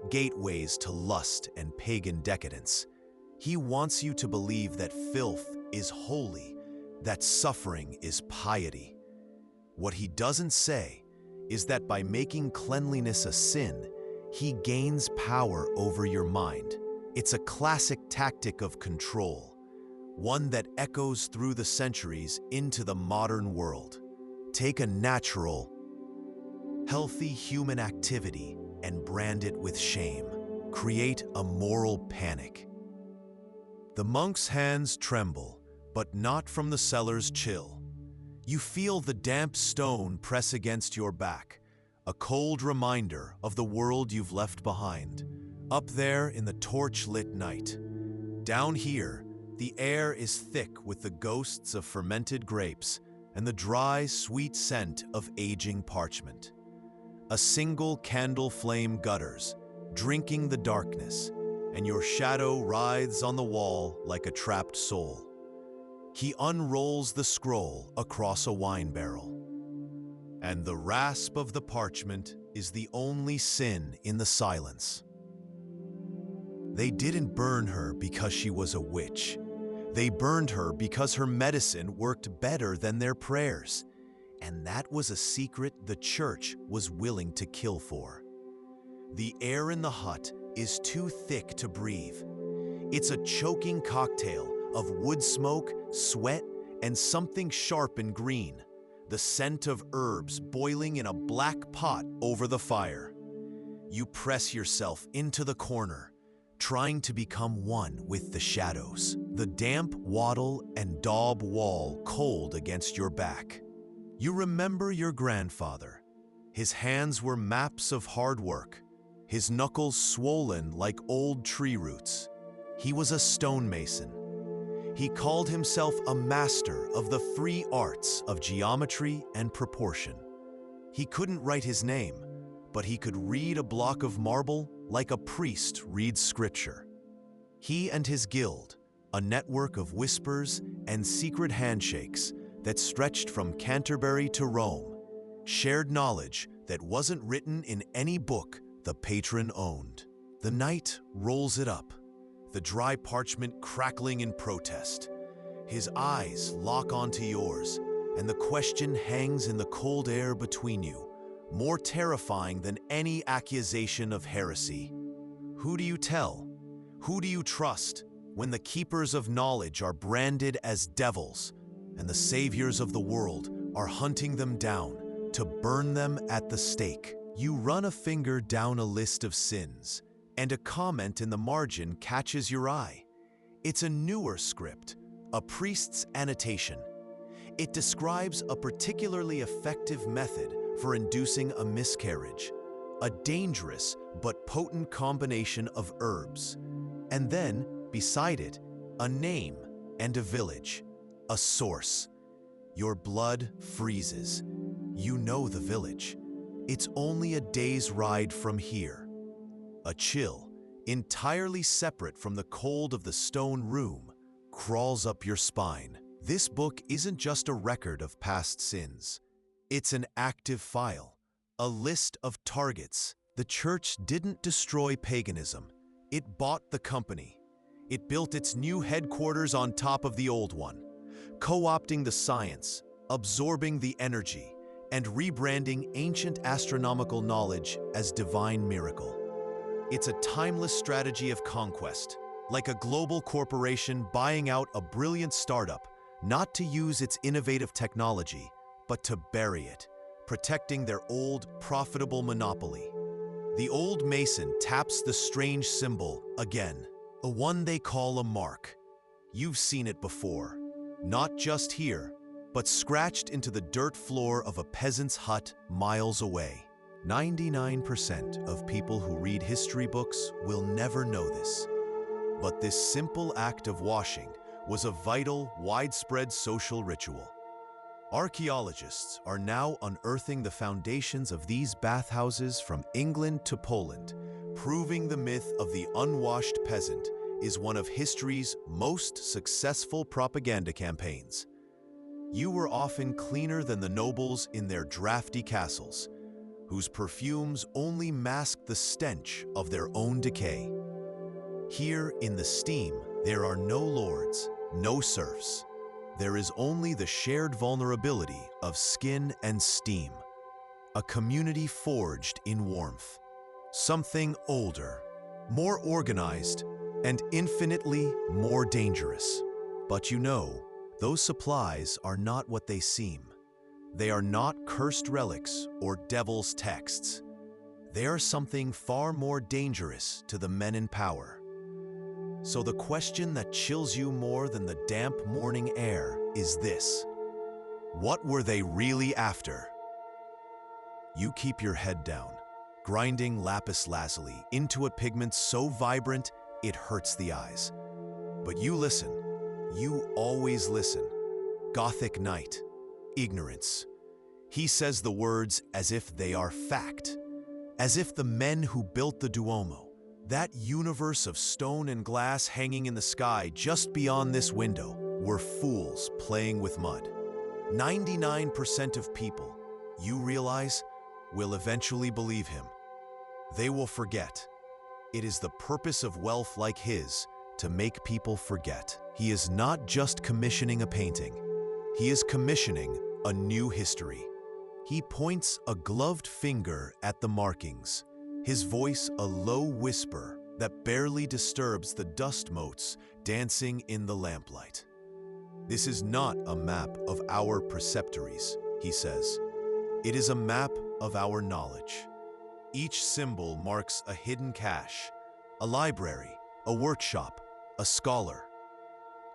gateways to lust and pagan decadence. He wants you to believe that filth is holy, that suffering is piety. What he doesn't say is that by making cleanliness a sin, he gains power over your mind. It's a classic tactic of control, one that echoes through the centuries into the modern world. Take a natural, healthy human activity and brand it with shame. Create a moral panic. The monk's hands tremble, but not from the cellar's chill. You feel the damp stone press against your back, a cold reminder of the world you've left behind. Up there in the torch-lit night. Down here, the air is thick with the ghosts of fermented grapes and the dry, sweet scent of aging parchment. A single candle flame gutters, drinking the darkness, and your shadow writhes on the wall like a trapped soul. He unrolls the scroll across a wine barrel. And the rasp of the parchment is the only sin in the silence. They didn't burn her because she was a witch. They burned her because her medicine worked better than their prayers. And that was a secret the church was willing to kill for. The air in the hut is too thick to breathe. It's a choking cocktail of wood smoke, sweat, and something sharp and green, the scent of herbs boiling in a black pot over the fire. You press yourself into the corner, trying to become one with the shadows, the damp wattle and daub wall cold against your back. You remember your grandfather. His hands were maps of hard work, his knuckles swollen like old tree roots. He was a stonemason. He called himself a master of the free arts of geometry and proportion. He couldn't write his name, but he could read a block of marble like a priest reads scripture. He and his guild, a network of whispers and secret handshakes that stretched from Canterbury to Rome, shared knowledge that wasn't written in any book the patron owned. The night rolls it up, the dry parchment crackling in protest. His eyes lock onto yours, and the question hangs in the cold air between you, more terrifying than any accusation of heresy. Who do you tell? Who do you trust when the keepers of knowledge are branded as devils and the saviors of the world are hunting them down to burn them at the stake? You run a finger down a list of sins, and a comment in the margin catches your eye. It's a newer script, a priest's annotation. It describes a particularly effective method for inducing a miscarriage, a dangerous but potent combination of herbs. And then, beside it, a name and a village, a source. Your blood freezes. You know the village. It's only a day's ride from here. A chill, entirely separate from the cold of the stone room, crawls up your spine. This book isn't just a record of past sins. It's an active file, a list of targets. The church didn't destroy paganism. It bought the company. It built its new headquarters on top of the old one, co-opting the science, absorbing the energy, and rebranding ancient astronomical knowledge as divine miracle. It's a timeless strategy of conquest, like a global corporation buying out a brilliant startup, not to use its innovative technology, but to bury it, protecting their old, profitable monopoly. The old mason taps the strange symbol again, the one they call a mark. You've seen it before, not just here, but scratched into the dirt floor of a peasant's hut miles away. 99% of people who read history books will never know this. But this simple act of washing was a vital, widespread social ritual. Archaeologists are now unearthing the foundations of these bathhouses from England to Poland, proving the myth of the unwashed peasant is one of history's most successful propaganda campaigns. You were often cleaner than the nobles in their drafty castles, whose perfumes only masked the stench of their own decay. Here in the steam, there are no lords, no serfs. There is only the shared vulnerability of skin and steam, a community forged in warmth, something older, more organized, and infinitely more dangerous. But you know, those supplies are not what they seem. They are not cursed relics or devil's texts. They are something far more dangerous to the men in power. So the question that chills you more than the damp morning air is this: what were they really after? You keep your head down, grinding lapis lazuli into a pigment so vibrant it hurts the eyes. But you listen. You always listen. Gothic night. Ignorance. He says the words as if they are fact. As if the men who built the Duomo, that universe of stone and glass hanging in the sky just beyond this window, were fools playing with mud. 99% of people, you realize, will eventually believe him. They will forget. It is the purpose of wealth like his to make people forget. He is not just commissioning a painting. He is commissioning a new history. He points a gloved finger at the markings, his voice a low whisper that barely disturbs the dust motes dancing in the lamplight. This is not a map of our preceptories, he says. It is a map of our knowledge. Each symbol marks a hidden cache, a library, a workshop, a scholar.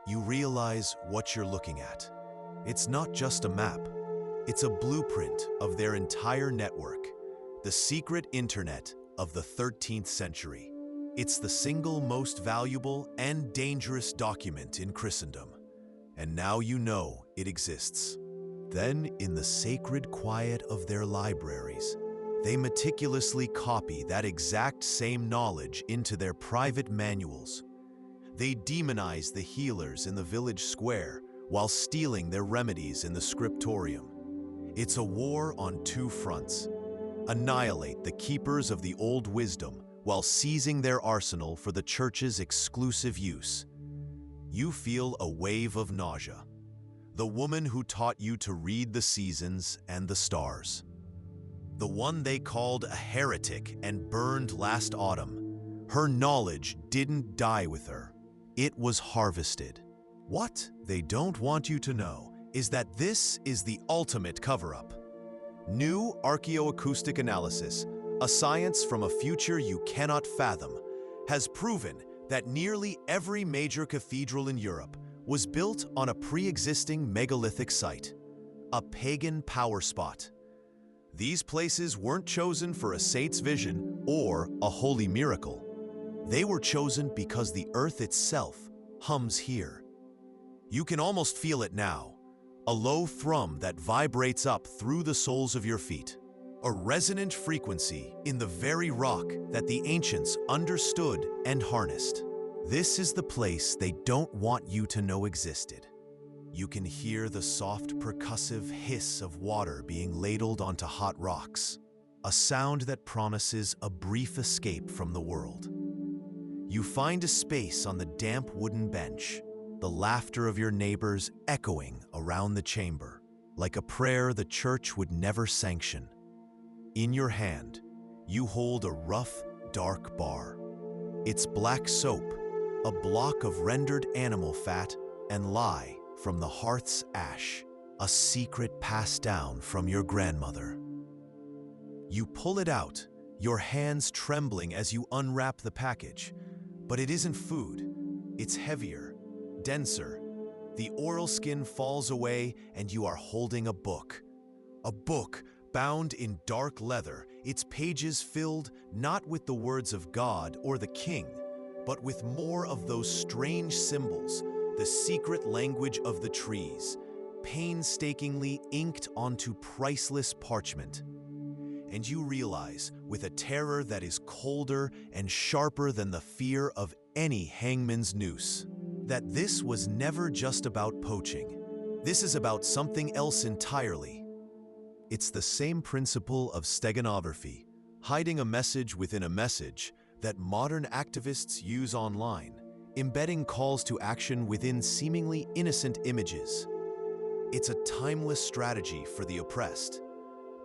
You realize what you're looking at. It's not just a map. It's a blueprint of their entire network, the secret internet of the 13th century. It's the single most valuable and dangerous document in Christendom. And now you know it exists. Then, in the sacred quiet of their libraries, they meticulously copy that exact same knowledge into their private manuals. They demonize the healers in the village square while stealing their remedies in the scriptorium. It's a war on two fronts. Annihilate the keepers of the old wisdom while seizing their arsenal for the church's exclusive use. You feel a wave of nausea. The woman who taught you to read the seasons and the stars. The one they called a heretic and burned last autumn. Her knowledge didn't die with her. It was harvested. What they don't want you to know is that this is the ultimate cover-up. New archaeoacoustic analysis, a science from a future you cannot fathom, has proven that nearly every major cathedral in Europe was built on a pre-existing megalithic site, a pagan power spot. These places weren't chosen for a saint's vision or a holy miracle. They were chosen because the earth itself hums here. You can almost feel it now, a low thrum that vibrates up through the soles of your feet, a resonant frequency in the very rock that the ancients understood and harnessed. This is the place they don't want you to know existed. You can hear the soft percussive hiss of water being ladled onto hot rocks, a sound that promises a brief escape from the world. You find a space on the damp wooden bench, the laughter of your neighbors echoing around the chamber, like a prayer the church would never sanction. In your hand, you hold a rough, dark bar. It's black soap, a block of rendered animal fat, and lye from the hearth's ash, a secret passed down from your grandmother. You pull it out, your hands trembling as you unwrap the package. But it isn't food. It's heavier, denser. The oral skin falls away and you are holding a book. A book bound in dark leather, its pages filled not with the words of God or the king, but with more of those strange symbols, the secret language of the trees, painstakingly inked onto priceless parchment. And you realize, with a terror that is colder and sharper than the fear of any hangman's noose, that this was never just about poaching. This is about something else entirely. It's the same principle of steganography, hiding a message within a message, that modern activists use online. embedding calls to action within seemingly innocent images. It's a timeless strategy for the oppressed.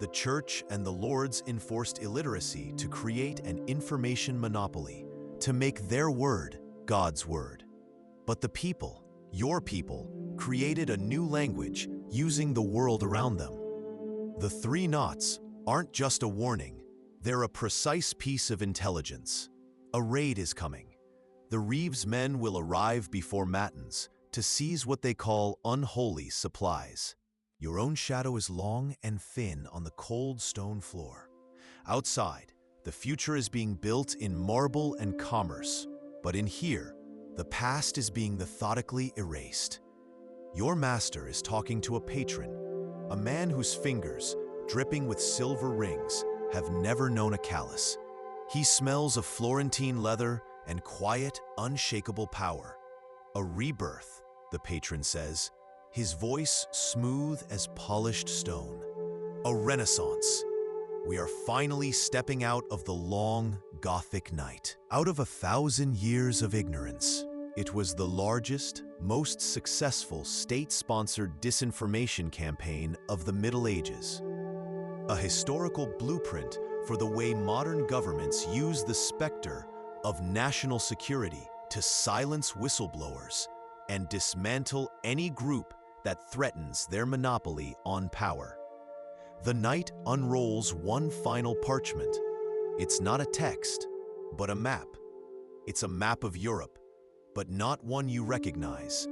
The church and the lords enforced illiteracy to create an information monopoly, to make their word God's word. But the people, your people, created a new language using the world around them. The 3 knots aren't just a warning, they're a precise piece of intelligence. A raid is coming. The Reeves men will arrive before matins to seize what they call unholy supplies. Your own shadow is long and thin on the cold stone floor. Outside, the future is being built in marble and commerce, but in here, the past is being methodically erased. Your master is talking to a patron, a man whose fingers, dripping with silver rings, have never known a callus. He smells of Florentine leather and quiet, unshakable power. A rebirth, the patron says, his voice smooth as polished stone. A renaissance. We are finally stepping out of the long Gothic night. Out of 1,000 years of ignorance, it was the largest, most successful state-sponsored disinformation campaign of the Middle Ages. A historical blueprint for the way modern governments use the specter of national security to silence whistleblowers and dismantle any group that threatens their monopoly on power. The night unrolls one final parchment. It's not a text, but a map. It's a map of Europe, but not one you recognize.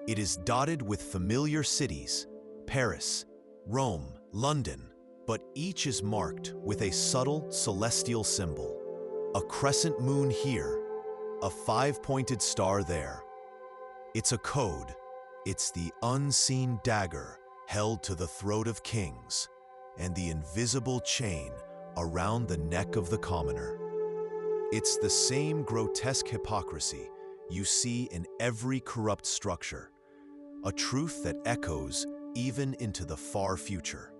It is dotted with familiar cities, Paris, Rome, London, but each is marked with a subtle celestial symbol. A crescent moon here, a 5-pointed star there. It's a code. It's the unseen dagger held to the throat of kings and the invisible chain around the neck of the commoner. It's the same grotesque hypocrisy you see in every corrupt structure, a truth that echoes even into the far future.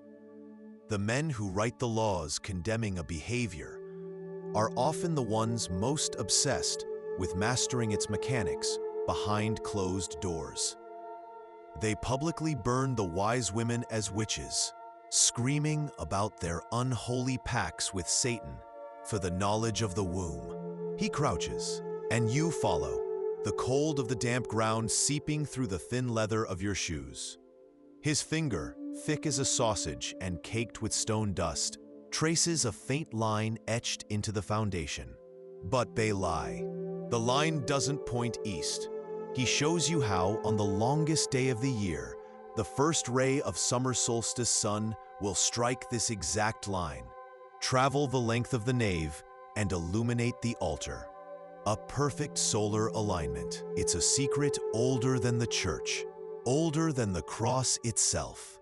The men who write the laws condemning a behavior are often the ones most obsessed with mastering its mechanics behind closed doors. They publicly burn the wise women as witches, screaming about their unholy pacts with Satan for the knowledge of the womb. He crouches, and you follow, the cold of the damp ground seeping through the thin leather of your shoes. His finger, thick as a sausage and caked with stone dust, traces a faint line etched into the foundation. But they lie. The line doesn't point east. He shows you how, on the longest day of the year, the first ray of summer solstice sun will strike this exact line, travel the length of the nave, and illuminate the altar. A perfect solar alignment. It's a secret older than the church, older than the cross itself.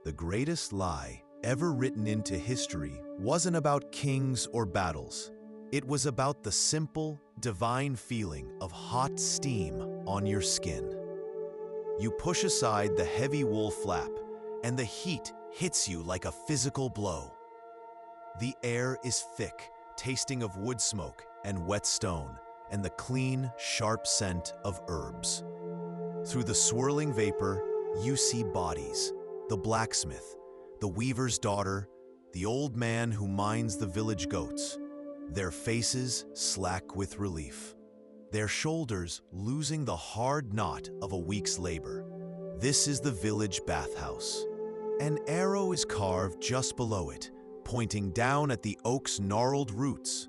The greatest lie ever written into history wasn't about kings or battles. It was about the simple, divine feeling of hot steam on your skin. You push aside the heavy wool flap, and the heat hits you like a physical blow. The air is thick, tasting of wood smoke and wet stone, and the clean, sharp scent of herbs. Through the swirling vapor, you see bodies: the blacksmith, the weaver's daughter, the old man who minds the village goats, their faces slack with relief, their shoulders losing the hard knot of a week's labor. This is the village bathhouse. An arrow is carved just below it, pointing down at the oak's gnarled roots.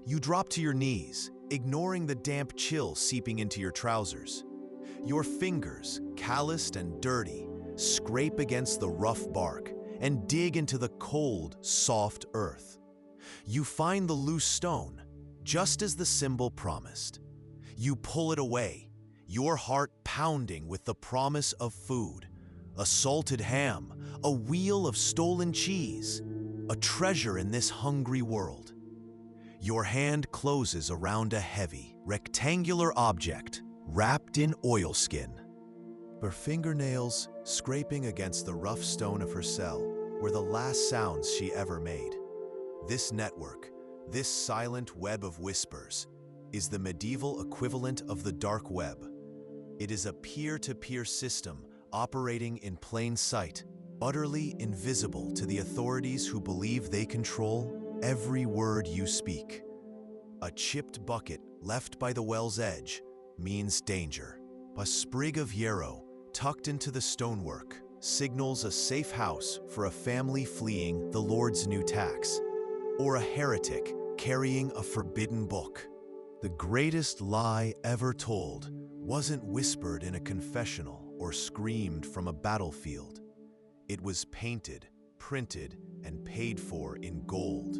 You drop to your knees, ignoring the damp chill seeping into your trousers. Your fingers, calloused and dirty, scrape against the rough bark and dig into the cold, soft earth. You find the loose stone, just as the symbol promised. You pull it away, your heart pounding with the promise of food, a salted ham, a wheel of stolen cheese, a treasure in this hungry world. Your hand closes around a heavy, rectangular object wrapped in oilskin. Her fingernails scraping against the rough stone of her cell were the last sounds she ever made. This network, this silent web of whispers, is the medieval equivalent of the dark web. It is a peer-to-peer system operating in plain sight, utterly invisible to the authorities who believe they control every word you speak. A chipped bucket left by the well's edge means danger. A sprig of yarrow tucked into the stonework signals a safe house for a family fleeing the Lord's new tax, or a heretic carrying a forbidden book. The greatest lie ever told wasn't whispered in a confessional or screamed from a battlefield. It was painted, printed, and paid for in gold.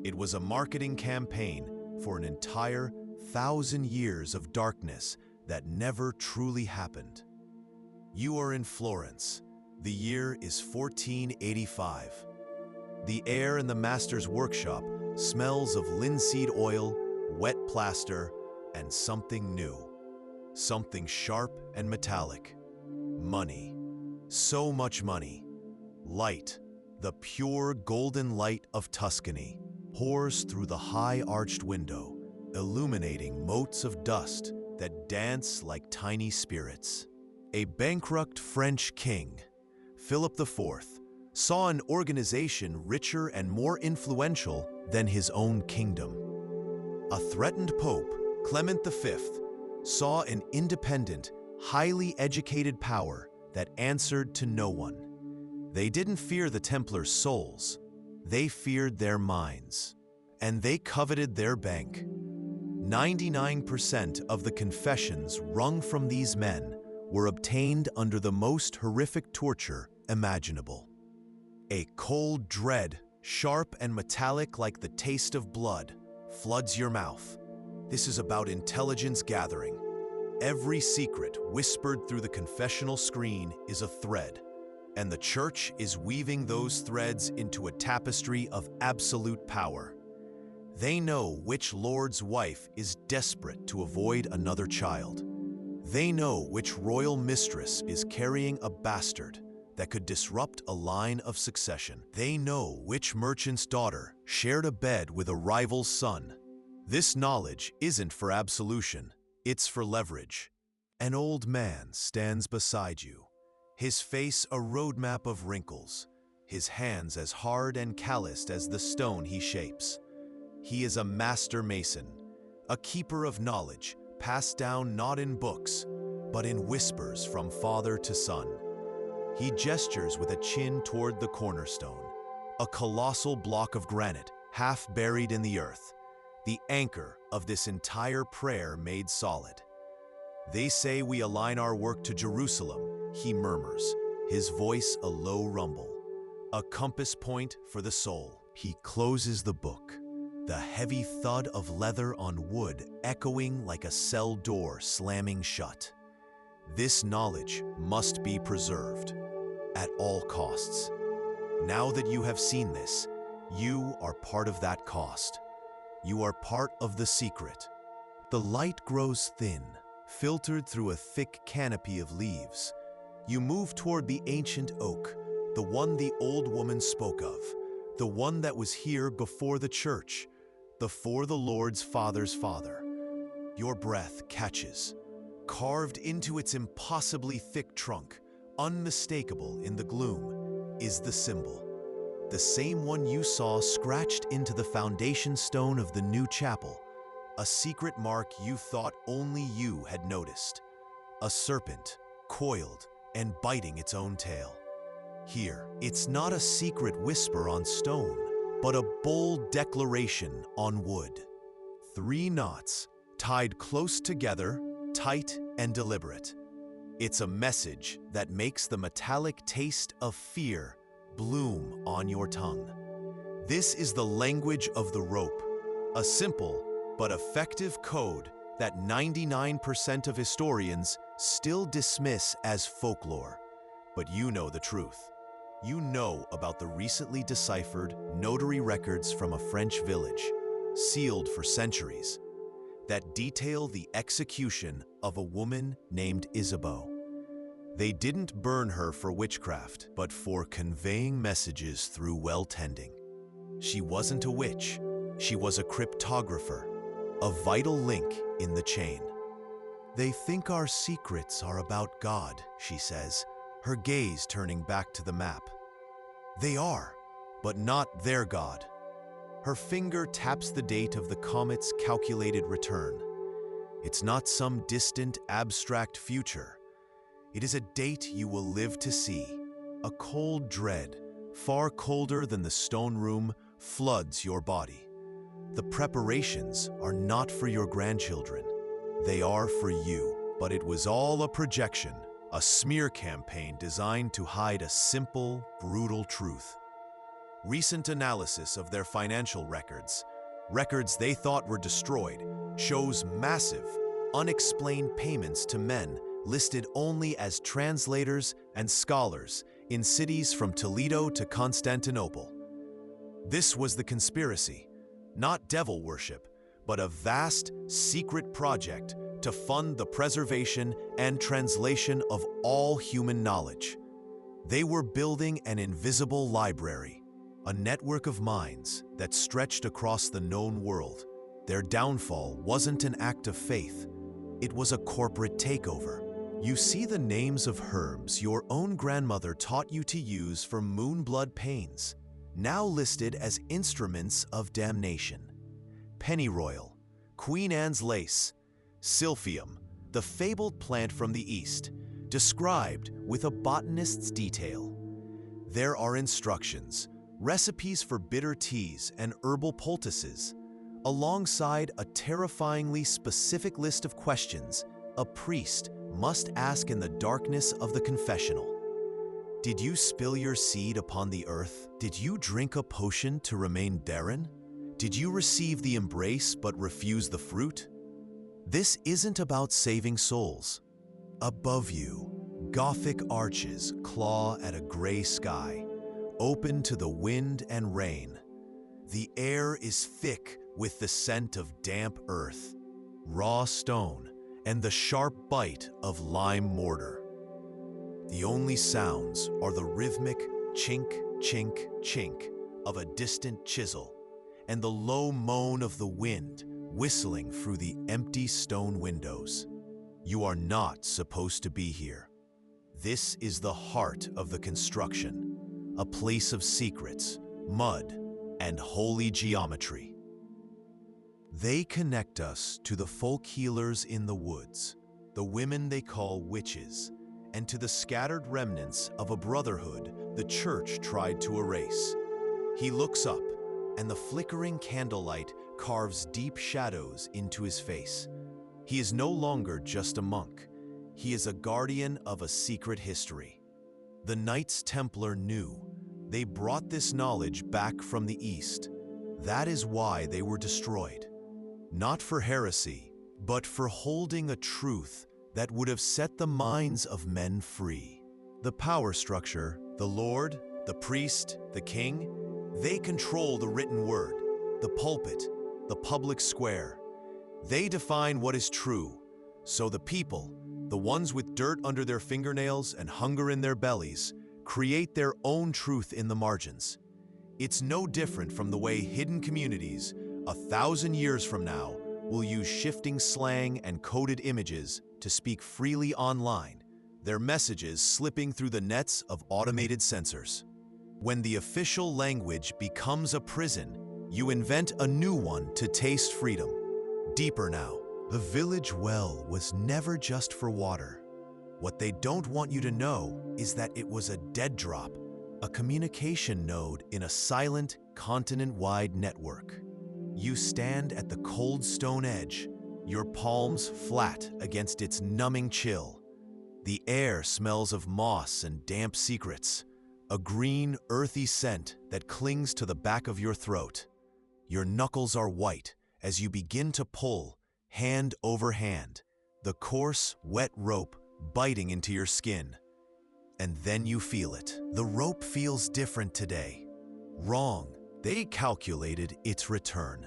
It was a marketing campaign for an entire 1,000 years of darkness that never truly happened. You are in Florence. The year is 1485. The air in the master's workshop smells of linseed oil, wet plaster, and something new. Something sharp and metallic. Money. So much money. Light, the pure golden light of Tuscany, pours through the high-arched window, illuminating motes of dust that dance like tiny spirits. A bankrupt French king, Philip IV, saw an organization richer and more influential than his own kingdom. A threatened pope, Clement V, saw an independent, highly educated power that answered to no one. They didn't fear the Templars' souls, they feared their minds, and they coveted their bank. 99% of the confessions wrung from these men were obtained under the most horrific torture imaginable. A cold dread, sharp and metallic like the taste of blood, floods your mouth. This is about intelligence gathering. Every secret whispered through the confessional screen is a thread, and the church is weaving those threads into a tapestry of absolute power. They know which lord's wife is desperate to avoid another child. They know which royal mistress is carrying a bastard that could disrupt a line of succession. They know which merchant's daughter shared a bed with a rival's son. This knowledge isn't for absolution, it's for leverage. An old man stands beside you, his face a roadmap of wrinkles, his hands as hard and calloused as the stone he shapes. He is a master mason, a keeper of knowledge, passed down not in books, but in whispers from father to son. He gestures with a chin toward the cornerstone, a colossal block of granite, half buried in the earth, the anchor of this entire prayer made solid. They say we align our work to Jerusalem, he murmurs, his voice a low rumble, a compass point for the soul. He closes the book, the heavy thud of leather on wood echoing like a cell door slamming shut. This knowledge must be preserved at all costs. Now that you have seen this, you are part of that cost. You are part of the secret. The light grows thin, filtered through a thick canopy of leaves. You move toward the ancient oak, the one the old woman spoke of, the one that was here before the church, before the Lord's father's father. Your breath catches. Carved into its impossibly thick trunk, unmistakable in the gloom, is the symbol. The same one you saw scratched into the foundation stone of the new chapel, a secret mark you thought only you had noticed. A serpent, coiled and biting its own tail. Here, it's not a secret whisper on stone, but a bold declaration on wood. 3 knots, tied close together, tight and deliberate. It's a message that makes the metallic taste of fear bloom on your tongue. This is the language of the rope, a simple but effective code that 99% of historians still dismiss as folklore. But you know the truth. You know about the recently deciphered notary records from a French village, sealed for centuries, that detail the execution of a woman named Isabeau. They didn't burn her for witchcraft, but for conveying messages through well tending. She wasn't a witch, she was a cryptographer, a vital link in the chain. They think our secrets are about God, she says, her gaze turning back to the map. They are, but not their God. Her finger taps the date of the comet's calculated return. It's not some distant, abstract future. It is a date you will live to see. A cold dread, far colder than the stone room, floods your body. The preparations are not for your grandchildren. They are for you, but it was all a projection, a smear campaign designed to hide a simple, brutal truth. Recent analysis of their financial records they thought were destroyed, shows massive, unexplained payments to men listed only as translators and scholars in cities from Toledo to Constantinople. This was the conspiracy, not devil worship, but a vast, secret project to fund the preservation and translation of all human knowledge. They were building an invisible library, a network of minds that stretched across the known world. Their downfall wasn't an act of faith. It was a corporate takeover. You see the names of herbs your own grandmother taught you to use for moonblood pains, now listed as instruments of damnation. Pennyroyal, Queen Anne's lace, Silphium, the fabled plant from the East, described with a botanist's detail. There are instructions, recipes for bitter teas and herbal poultices, alongside a terrifyingly specific list of questions a priest must ask in the darkness of the confessional. Did you spill your seed upon the earth? Did you drink a potion to remain barren? Did you receive the embrace but refuse the fruit? This isn't about saving souls. Above you, Gothic arches claw at a gray sky, open to the wind and rain. The air is thick with the scent of damp earth, raw stone, and the sharp bite of lime mortar. The only sounds are the rhythmic chink, chink, chink of a distant chisel and the low moan of the wind whistling through the empty stone windows. You are not supposed to be here. This is the heart of the construction, a place of secrets, mud, and holy geometry. They connect us to the folk healers in the woods, the women they call witches, and to the scattered remnants of a brotherhood the church tried to erase. He looks up, and the flickering candlelight carves deep shadows into his face. He is no longer just a monk. He is a guardian of a secret history. The Knights Templar knew. They brought this knowledge back from the East. That is why they were destroyed. Not for heresy, but for holding a truth that would have set the minds of men free. The power structure, the Lord, the priest, the king, they control the written word, the pulpit, the public square. They define what is true, so the people, the ones with dirt under their fingernails and hunger in their bellies, create their own truth in the margins. It's no different from the way hidden communities, 1,000 years from now, will use shifting slang and coded images to speak freely online, their messages slipping through the nets of automated sensors. When the official language becomes a prison, you invent a new one to taste freedom. Deeper now, the village well was never just for water. What they don't want you to know is that it was a dead drop, a communication node in a silent, continent-wide network. You stand at the cold stone edge, your palms flat against its numbing chill. The air smells of moss and damp secrets, a green, earthy scent that clings to the back of your throat. Your knuckles are white as you begin to pull, hand over hand, the coarse, wet rope biting into your skin. And then you feel it. The rope feels different today. Wrong. They calculated its return.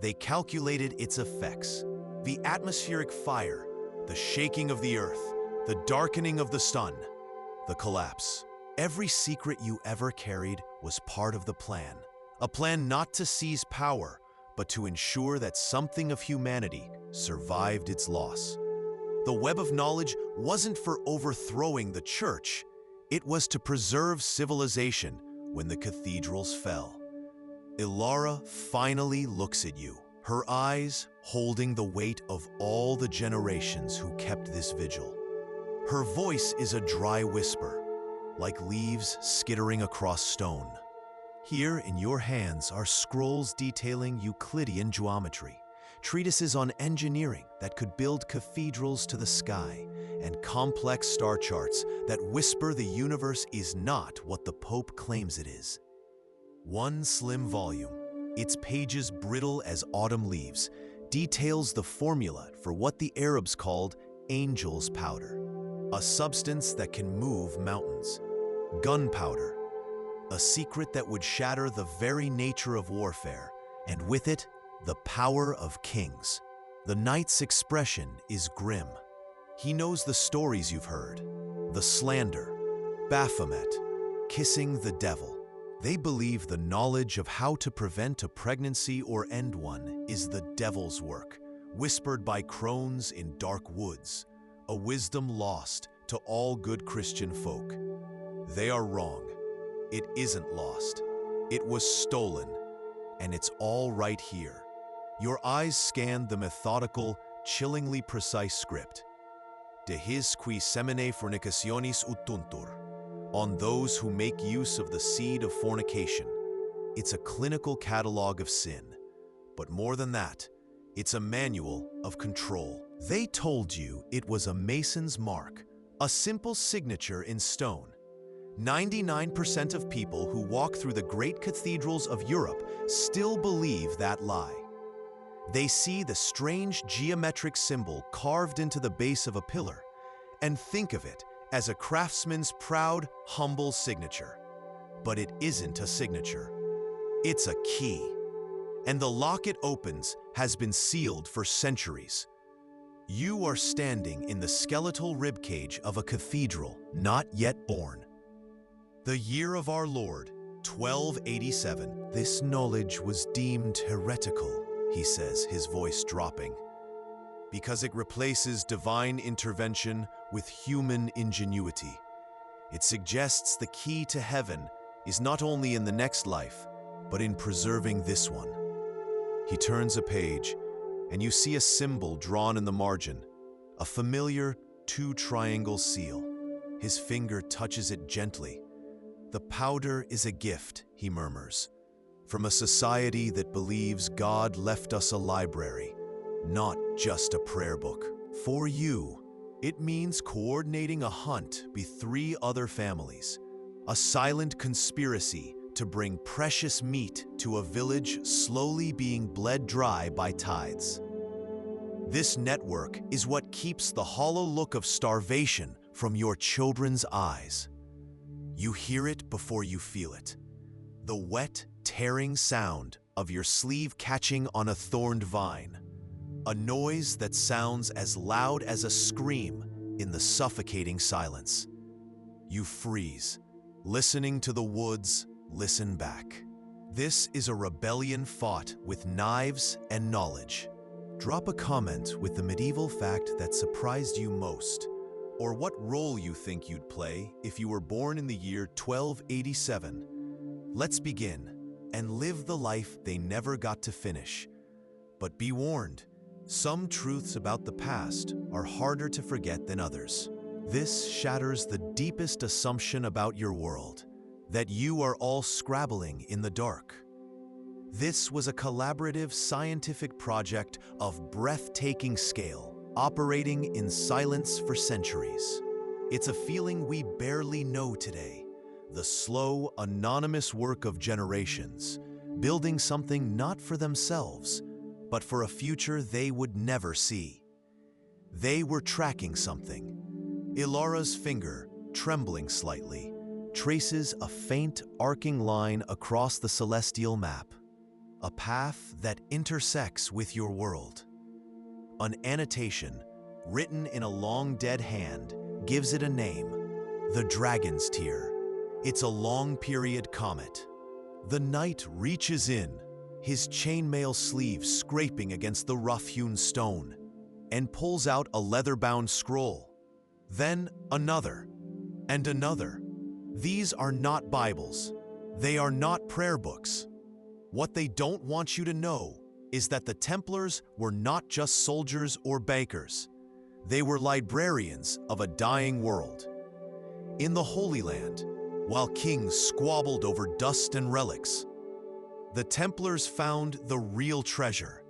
They calculated its effects. The atmospheric fire, the shaking of the earth, the darkening of the sun, the collapse. Every secret you ever carried was part of the plan. A plan not to seize power, but to ensure that something of humanity survived its loss. The web of knowledge wasn't for overthrowing the church, it was to preserve civilization when the cathedrals fell. Ilara finally looks at you, her eyes holding the weight of all the generations who kept this vigil. Her voice is a dry whisper, like leaves skittering across stone. Here in your hands are scrolls detailing Euclidean geometry, treatises on engineering that could build cathedrals to the sky, and complex star charts that whisper the universe is not what the Pope claims it is. One slim volume, its pages brittle as autumn leaves, details the formula for what the Arabs called angel's powder, a substance that can move mountains. Gunpowder, a secret that would shatter the very nature of warfare, and with it, the power of kings. The knight's expression is grim. He knows the stories you've heard, the slander, Baphomet, kissing the devil. They believe the knowledge of how to prevent a pregnancy or end one is the devil's work, whispered by crones in dark woods, a wisdom lost to all good Christian folk. They are wrong. It isn't lost. It was stolen, and it's all right here. Your eyes scanned the methodical, chillingly precise script. De his qui semine fornicationis utuntur, on those who make use of the seed of fornication. It's a clinical catalog of sin, but more than that, it's a manual of control. They told you it was a mason's mark, a simple signature in stone. 99% of people who walk through the great cathedrals of Europe still believe that lie. They see the strange geometric symbol carved into the base of a pillar and think of it as a craftsman's proud, humble signature. But it isn't a signature. It's a key. And the lock it opens has been sealed for centuries. You are standing in the skeletal ribcage of a cathedral not yet born. The year of our Lord, 1287. This knowledge was deemed heretical, he says, his voice dropping, because it replaces divine intervention with human ingenuity. It suggests the key to heaven is not only in the next life, but in preserving this one. He turns a page, and you see a symbol drawn in the margin, a familiar two-triangle seal. His finger touches it gently. The powder is a gift, he murmurs, from a society that believes God left us a library, not just a prayer book. For you, it means coordinating a hunt with 3 other families, a silent conspiracy to bring precious meat to a village slowly being bled dry by tides. This network is what keeps the hollow look of starvation from your children's eyes. You hear it before you feel it. The wet, tearing sound of your sleeve catching on a thorned vine. A noise that sounds as loud as a scream in the suffocating silence. You freeze, listening to the woods listen back. This is a rebellion fought with knives and knowledge. Drop a comment with the medieval fact that surprised you most, or what role you think you'd play if you were born in the year 1287. Let's begin and live the life they never got to finish. But be warned, some truths about the past are harder to forget than others. This shatters the deepest assumption about your world, that you are all scrabbling in the dark. This was a collaborative scientific project of breathtaking scale, operating in silence for centuries. It's a feeling we barely know today, the slow, anonymous work of generations, building something not for themselves, but for a future they would never see. They were tracking something. Ilara's finger, trembling slightly, traces a faint, arcing line across the celestial map, a path that intersects with your world. An annotation, written in a long dead hand, gives it a name, the Dragon's Tear. It's a long-period comet. The knight reaches in, his chainmail sleeves scraping against the rough-hewn stone, and pulls out a leather-bound scroll. Then another, and another. These are not Bibles. They are not prayer books. What they don't want you to know is that the Templars were not just soldiers or bankers. They were librarians of a dying world. In the Holy Land, while kings squabbled over dust and relics, the Templars found the real treasure,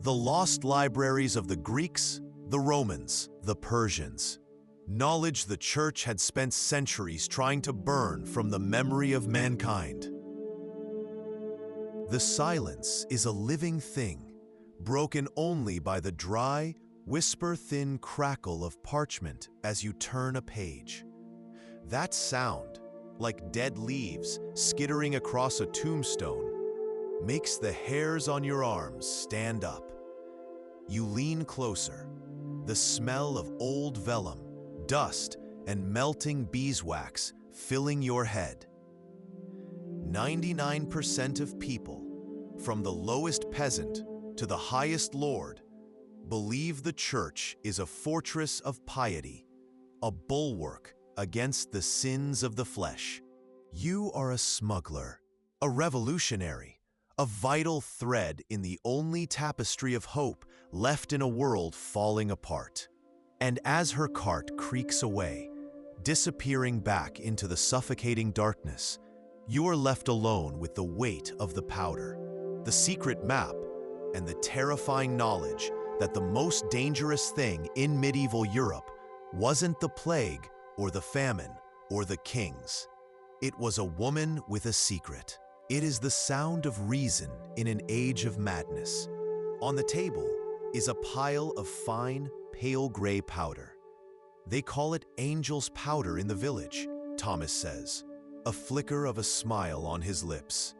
the lost libraries of the Greeks, the Romans, the Persians. Knowledge the Church had spent centuries trying to burn from the memory of mankind. The silence is a living thing, broken only by the dry, whisper-thin crackle of parchment as you turn a page. That sound, like dead leaves skittering across a tombstone, makes the hairs on your arms stand up. You lean closer, the smell of old vellum, dust, and melting beeswax filling your head. 99% of people, from the lowest peasant to the highest lord, believe the Church is a fortress of piety, a bulwark against the sins of the flesh. You are a smuggler, a revolutionary, a vital thread in the only tapestry of hope left in a world falling apart. And as her cart creaks away, disappearing back into the suffocating darkness, you are left alone with the weight of the powder, the secret map, and the terrifying knowledge that the most dangerous thing in medieval Europe wasn't the plague or the famine or the kings. It was a woman with a secret. It is the sound of reason in an age of madness. On the table is a pile of fine, pale gray powder. They call it angel's powder in the village, Thomas says, a flicker of a smile on his lips.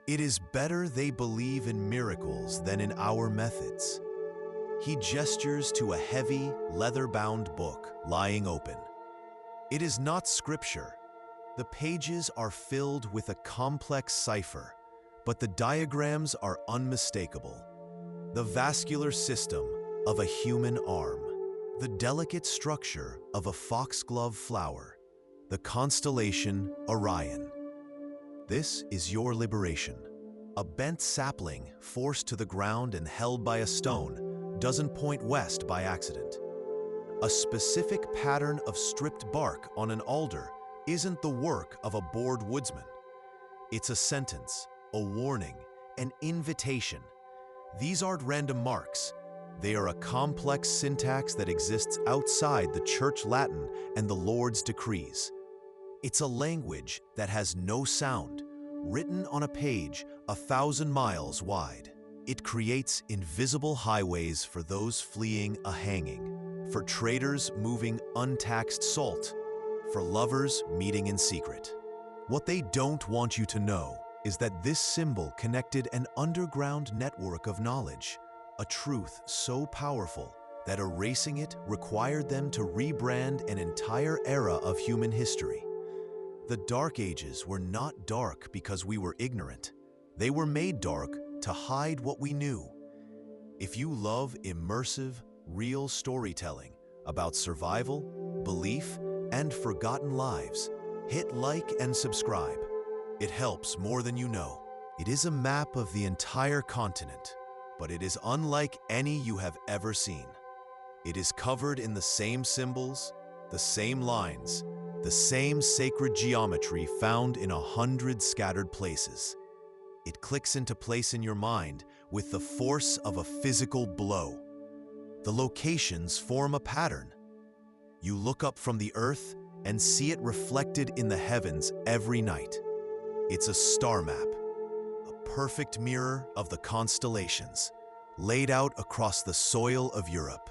It is better they believe in miracles than in our methods. He gestures to a heavy, leather-bound book lying open. It is not scripture. The pages are filled with a complex cipher, but the diagrams are unmistakable. The vascular system of a human arm, the delicate structure of a foxglove flower, the constellation Orion. This is your liberation. A bent sapling forced to the ground and held by a stone doesn't point west by accident. A specific pattern of stripped bark on an alder isn't the work of a bored woodsman. It's a sentence, a warning, an invitation. These aren't random marks. They are a complex syntax that exists outside the Church Latin and the Lord's decrees. It's a language that has no sound, written on a page 1,000 miles wide. It creates invisible highways for those fleeing a hanging, for traders moving untaxed salt, for lovers meeting in secret. What they don't want you to know is that this symbol connected an underground network of knowledge, a truth so powerful that erasing it required them to rebrand an entire era of human history. The Dark Ages were not dark because we were ignorant. They were made dark to hide what we knew. If you love immersive, real storytelling about survival, belief, and forgotten lives, hit like and subscribe. It helps more than you know. It is a map of the entire continent, but it is unlike any you have ever seen. It is covered in the same symbols, the same lines, the same sacred geometry found in 100 scattered places. It clicks into place in your mind with the force of a physical blow. The locations form a pattern. You look up from the earth and see it reflected in the heavens every night. It's a star map, a perfect mirror of the constellations, laid out across the soil of Europe.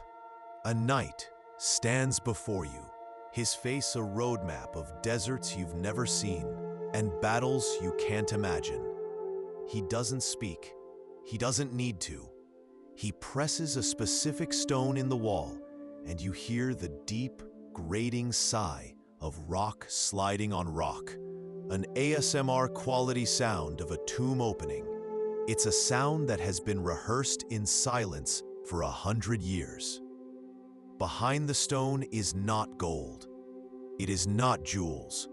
A knight stands before you, his face a roadmap of deserts you've never seen and battles you can't imagine. He doesn't speak. He doesn't need to. He presses a specific stone in the wall, and you hear the deep, grating sigh of rock sliding on rock, an ASMR quality sound of a tomb opening. It's a sound that has been rehearsed in silence for 100 years. Behind the stone is not gold. It is not jewels.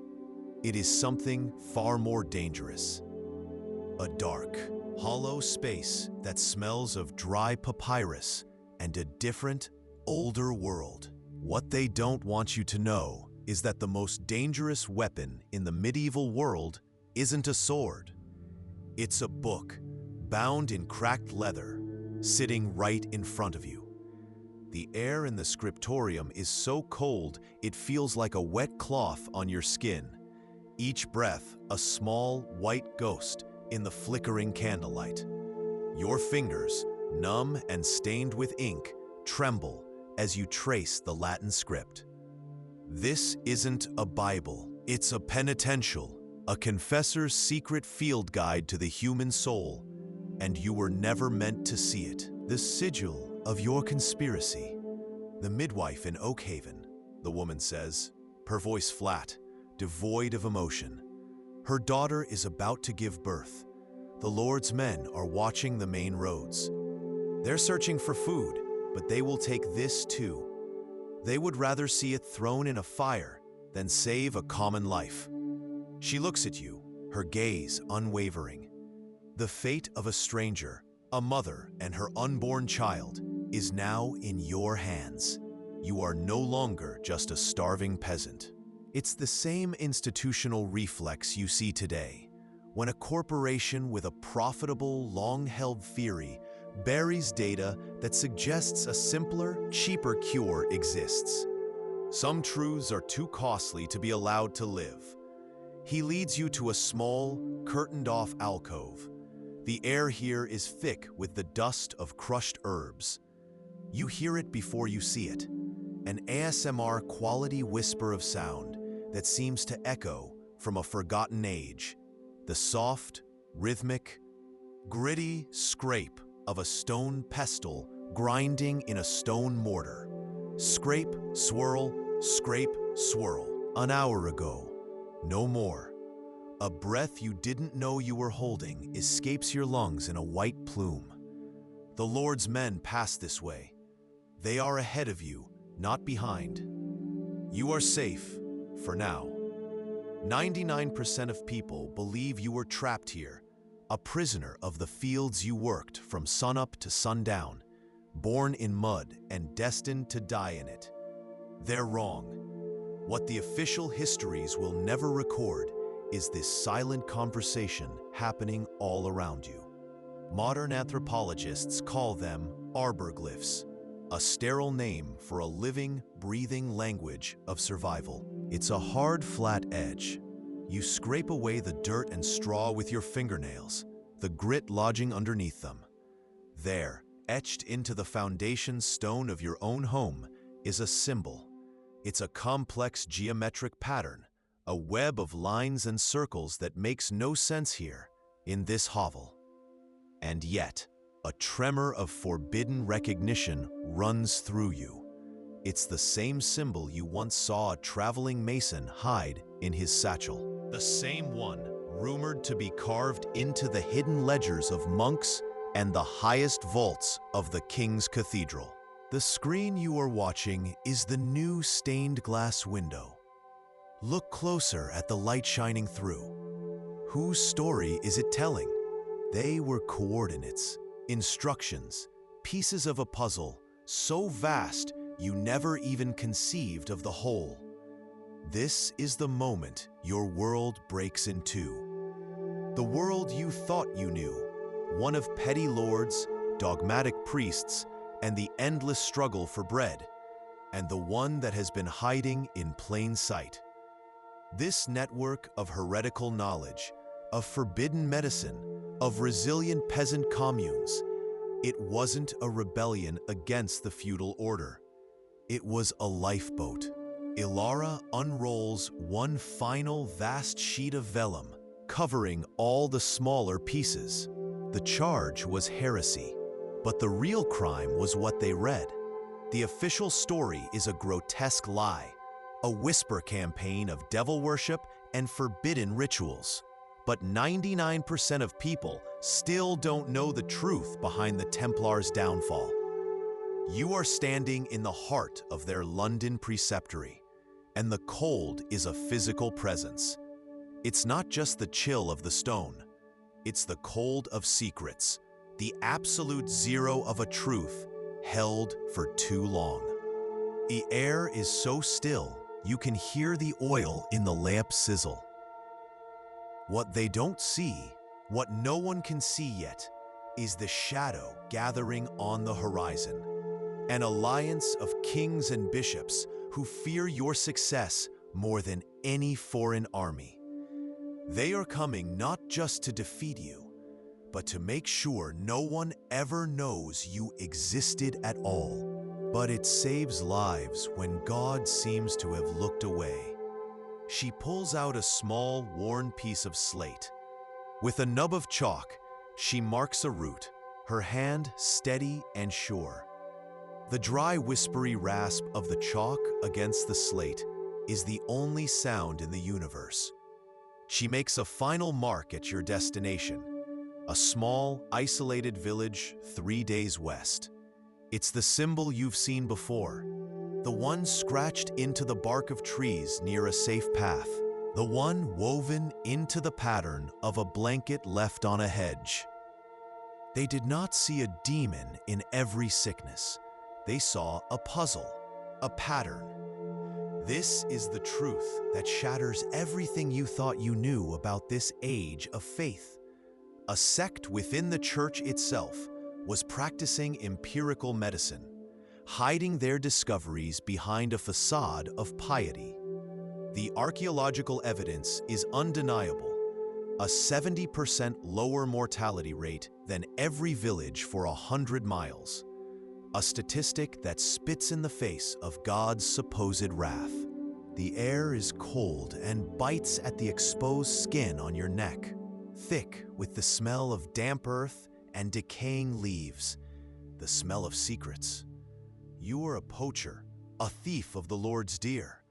It is something far more dangerous. A dark, hollow space that smells of dry papyrus and a different, older world. What they don't want you to know is that the most dangerous weapon in the medieval world isn't a sword. It's a book, bound in cracked leather, sitting right in front of you. The air in the scriptorium is so cold it feels like a wet cloth on your skin. Each breath a small, white ghost in the flickering candlelight. Your fingers, numb and stained with ink, tremble as you trace the Latin script. This isn't a Bible, it's a penitential, a confessor's secret field guide to the human soul, and you were never meant to see it. The sigil of your conspiracy. The midwife in Oakhaven, the woman says, her voice flat, devoid of emotion. Her daughter is about to give birth. The Lord's men are watching the main roads. They're searching for food, but they will take this too. They would rather see it thrown in a fire than save a common life. She looks at you, her gaze unwavering. The fate of a stranger, a mother and her unborn child, is now in your hands. You are no longer just a starving peasant. It's the same institutional reflex you see today, when a corporation with a profitable, long-held theory buries data that suggests a simpler, cheaper cure exists. Some truths are too costly to be allowed to live. He leads you to a small, curtained-off alcove. The air here is thick with the dust of crushed herbs. You hear it before you see it, an ASMR quality whisper of sound that seems to echo from a forgotten age, the soft, rhythmic, gritty scrape of a stone pestle grinding in a stone mortar. Scrape, swirl, an hour ago, no more. A breath you didn't know you were holding escapes your lungs in a white plume. The Lord's men pass this way. They are ahead of you, not behind. You are safe, for now. 99% of people believe you were trapped here, a prisoner of the fields you worked from sunup to sundown, born in mud and destined to die in it. They're wrong. What the official histories will never record is this silent conversation happening all around you. Modern anthropologists call them arborglyphs, a sterile name for a living, breathing language of survival. It's a hard, flat edge. You scrape away the dirt and straw with your fingernails, the grit lodging underneath them. There, etched into the foundation stone of your own home, is a symbol. It's a complex geometric pattern, a web of lines and circles that makes no sense here, in this hovel. And yet, a tremor of forbidden recognition runs through you. It's the same symbol you once saw a traveling mason hide in his satchel. The same one, rumored to be carved into the hidden ledgers of monks and the highest vaults of the King's Cathedral. The screen you are watching is the new stained glass window. Look closer at the light shining through. Whose story is it telling? They were coordinates, instructions, pieces of a puzzle so vast you never even conceived of the whole. This is the moment your world breaks in two. The world you thought you knew, one of petty lords, dogmatic priests, and the endless struggle for bread, and the one that has been hiding in plain sight. This network of heretical knowledge, of forbidden medicine, of resilient peasant communes, it wasn't a rebellion against the feudal order. It was a lifeboat. Ilara unrolls one final vast sheet of vellum, covering all the smaller pieces. The charge was heresy, but the real crime was what they read. The official story is a grotesque lie, a whisper campaign of devil worship and forbidden rituals. But 99% of people still don't know the truth behind the Templars' downfall. You are standing in the heart of their London preceptory, and the cold is a physical presence. It's not just the chill of the stone, it's the cold of secrets, the absolute zero of a truth held for too long. The air is so still, you can hear the oil in the lamp sizzle. What they don't see, what no one can see yet, is the shadow gathering on the horizon. An alliance of kings and bishops who fear your success more than any foreign army. They are coming not just to defeat you, but to make sure no one ever knows you existed at all. But it saves lives when God seems to have looked away. She pulls out a small, worn piece of slate. With a nub of chalk, she marks a route, her hand steady and sure. The dry, whispery rasp of the chalk against the slate is the only sound in the universe. She makes a final mark at your destination, a small, isolated village 3 days west. It's the symbol you've seen before, the one scratched into the bark of trees near a safe path, the one woven into the pattern of a blanket left on a hedge. They did not see a demon in every sickness. They saw a puzzle, a pattern. This is the truth that shatters everything you thought you knew about this age of faith. A sect within the church itself was practicing empirical medicine, hiding their discoveries behind a facade of piety. The archaeological evidence is undeniable, a 70% lower mortality rate than every village for 100 miles. A statistic that spits in the face of God's supposed wrath. The air is cold and bites at the exposed skin on your neck, thick with the smell of damp earth and decaying leaves, the smell of secrets. You are a poacher, a thief of the Lord's deer,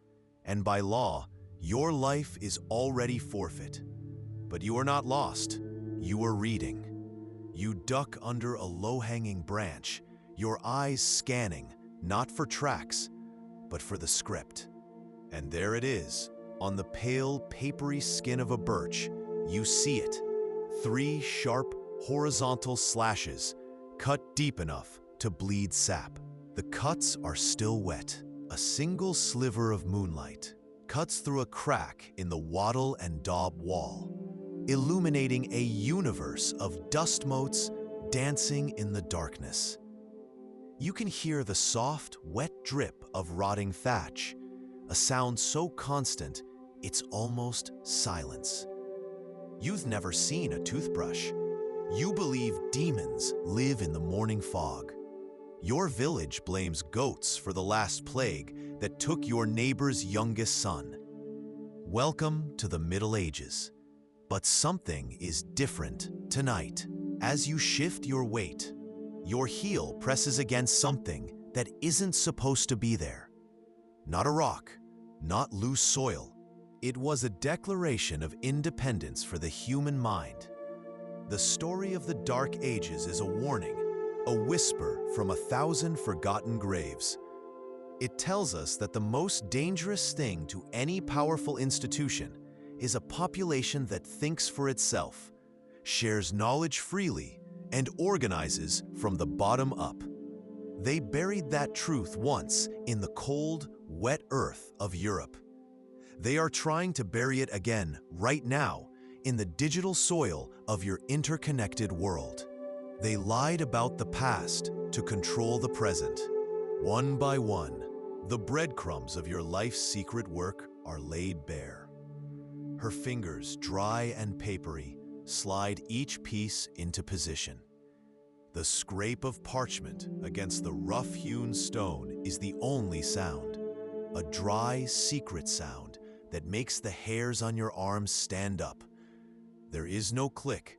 and by law, your life is already forfeit. But you are not lost, you are reading. You duck under a low-hanging branch, your eyes scanning, not for tracks, but for the script. And there it is, on the pale, papery skin of a birch. You see it, 3 sharp, horizontal slashes, cut deep enough to bleed sap. The cuts are still wet. A single sliver of moonlight cuts through a crack in the wattle and daub wall, illuminating a universe of dust motes dancing in the darkness. You can hear the soft, wet drip of rotting thatch, a sound so constant, it's almost silence. You've never seen a toothbrush. You believe demons live in the morning fog. Your village blames goats for the last plague that took your neighbor's youngest son. Welcome to the Middle Ages. But something is different tonight. As you shift your weight, your heel presses against something that isn't supposed to be there. Not a rock, not loose soil. It was a declaration of independence for the human mind. The story of the Dark Ages is a warning, a whisper from 1,000 forgotten graves. It tells us that the most dangerous thing to any powerful institution is a population that thinks for itself, shares knowledge freely, and organizes from the bottom up. They buried that truth once in the cold, wet earth of Europe. They are trying to bury it again right now in the digital soil of your interconnected world. They lied about the past to control the present. One by one, the breadcrumbs of your life's secret work are laid bare. Her fingers, dry and papery, slide each piece into position. The scrape of parchment against the rough-hewn stone is the only sound, a dry, secret sound that makes the hairs on your arms stand up. There is no click,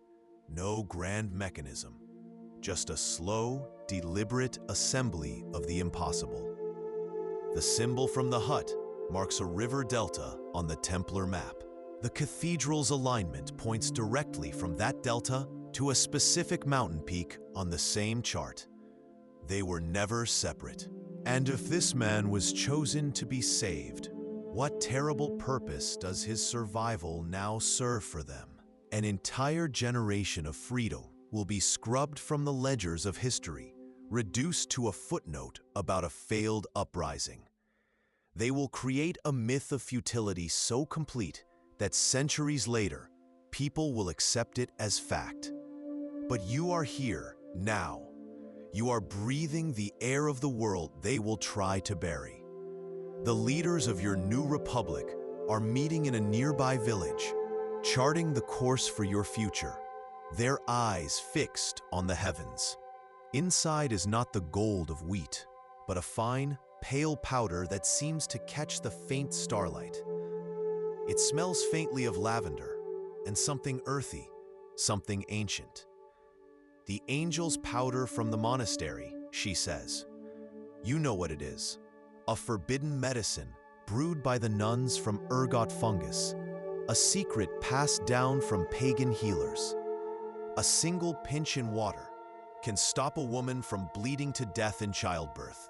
no grand mechanism, just a slow, deliberate assembly of the impossible. The symbol from the hut marks a river delta on the Templar map. The cathedral's alignment points directly from that delta to a specific mountain peak on the same chart. They were never separate. And if this man was chosen to be saved, what terrible purpose does his survival now serve for them? An entire generation of Frito will be scrubbed from the ledgers of history, reduced to a footnote about a failed uprising. They will create a myth of futility so complete that centuries later, people will accept it as fact. But you are here now. You are breathing the air of the world they will try to bury. The leaders of your new republic are meeting in a nearby village, charting the course for your future, their eyes fixed on the heavens. Inside is not the gold of wheat, but a fine, pale powder that seems to catch the faint starlight. It smells faintly of lavender and something earthy, something ancient. The angel's powder from the monastery, she says. You know what it is. A forbidden medicine brewed by the nuns from ergot fungus, a secret passed down from pagan healers. A single pinch in water can stop a woman from bleeding to death in childbirth,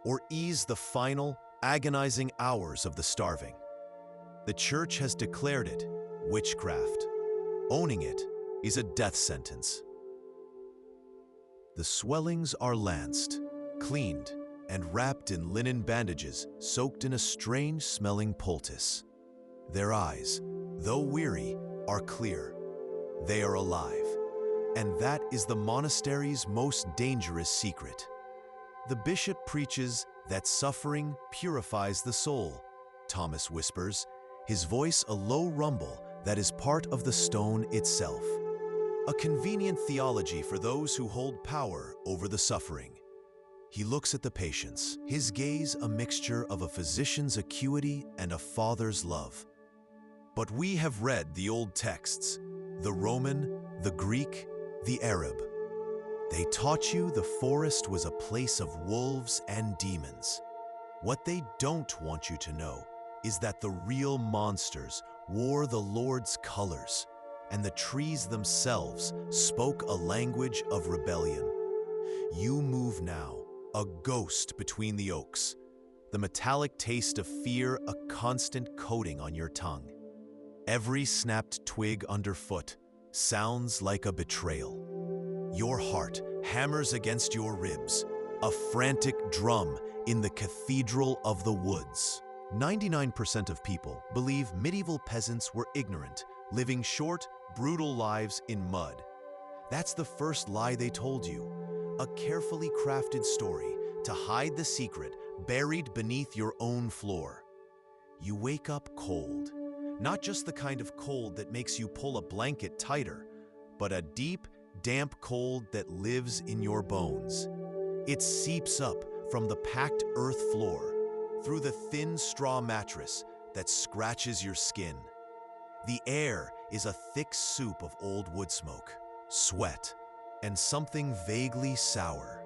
or ease the final, agonizing hours of the starving. The church has declared it witchcraft. Owning it is a death sentence. The swellings are lanced, cleaned, and wrapped in linen bandages soaked in a strange-smelling poultice. Their eyes, though weary, are clear. They are alive, and that is the monastery's most dangerous secret. The bishop preaches that suffering purifies the soul, Thomas whispers, his voice a low rumble that is part of the stone itself. A convenient theology for those who hold power over the suffering. He looks at the patients, his gaze a mixture of a physician's acuity and a father's love. But we have read the old texts, the Roman, the Greek, the Arab. They taught you the forest was a place of wolves and demons. What they don't want you to know is that the real monsters wore the Lord's colors, and the trees themselves spoke a language of rebellion. You move now, a ghost between the oaks, the metallic taste of fear a constant coating on your tongue. Every snapped twig underfoot sounds like a betrayal. Your heart hammers against your ribs, a frantic drum in the cathedral of the woods. 99% of people believe medieval peasants were ignorant, living short, brutal lives in mud. That's the first lie they told you, a carefully crafted story to hide the secret buried beneath your own floor. You wake up cold, not just the kind of cold that makes you pull a blanket tighter, but a deep, damp cold that lives in your bones. It seeps up from the packed earth floor, through the thin straw mattress that scratches your skin. The air is a thick soup of old wood smoke, sweat, and something vaguely sour.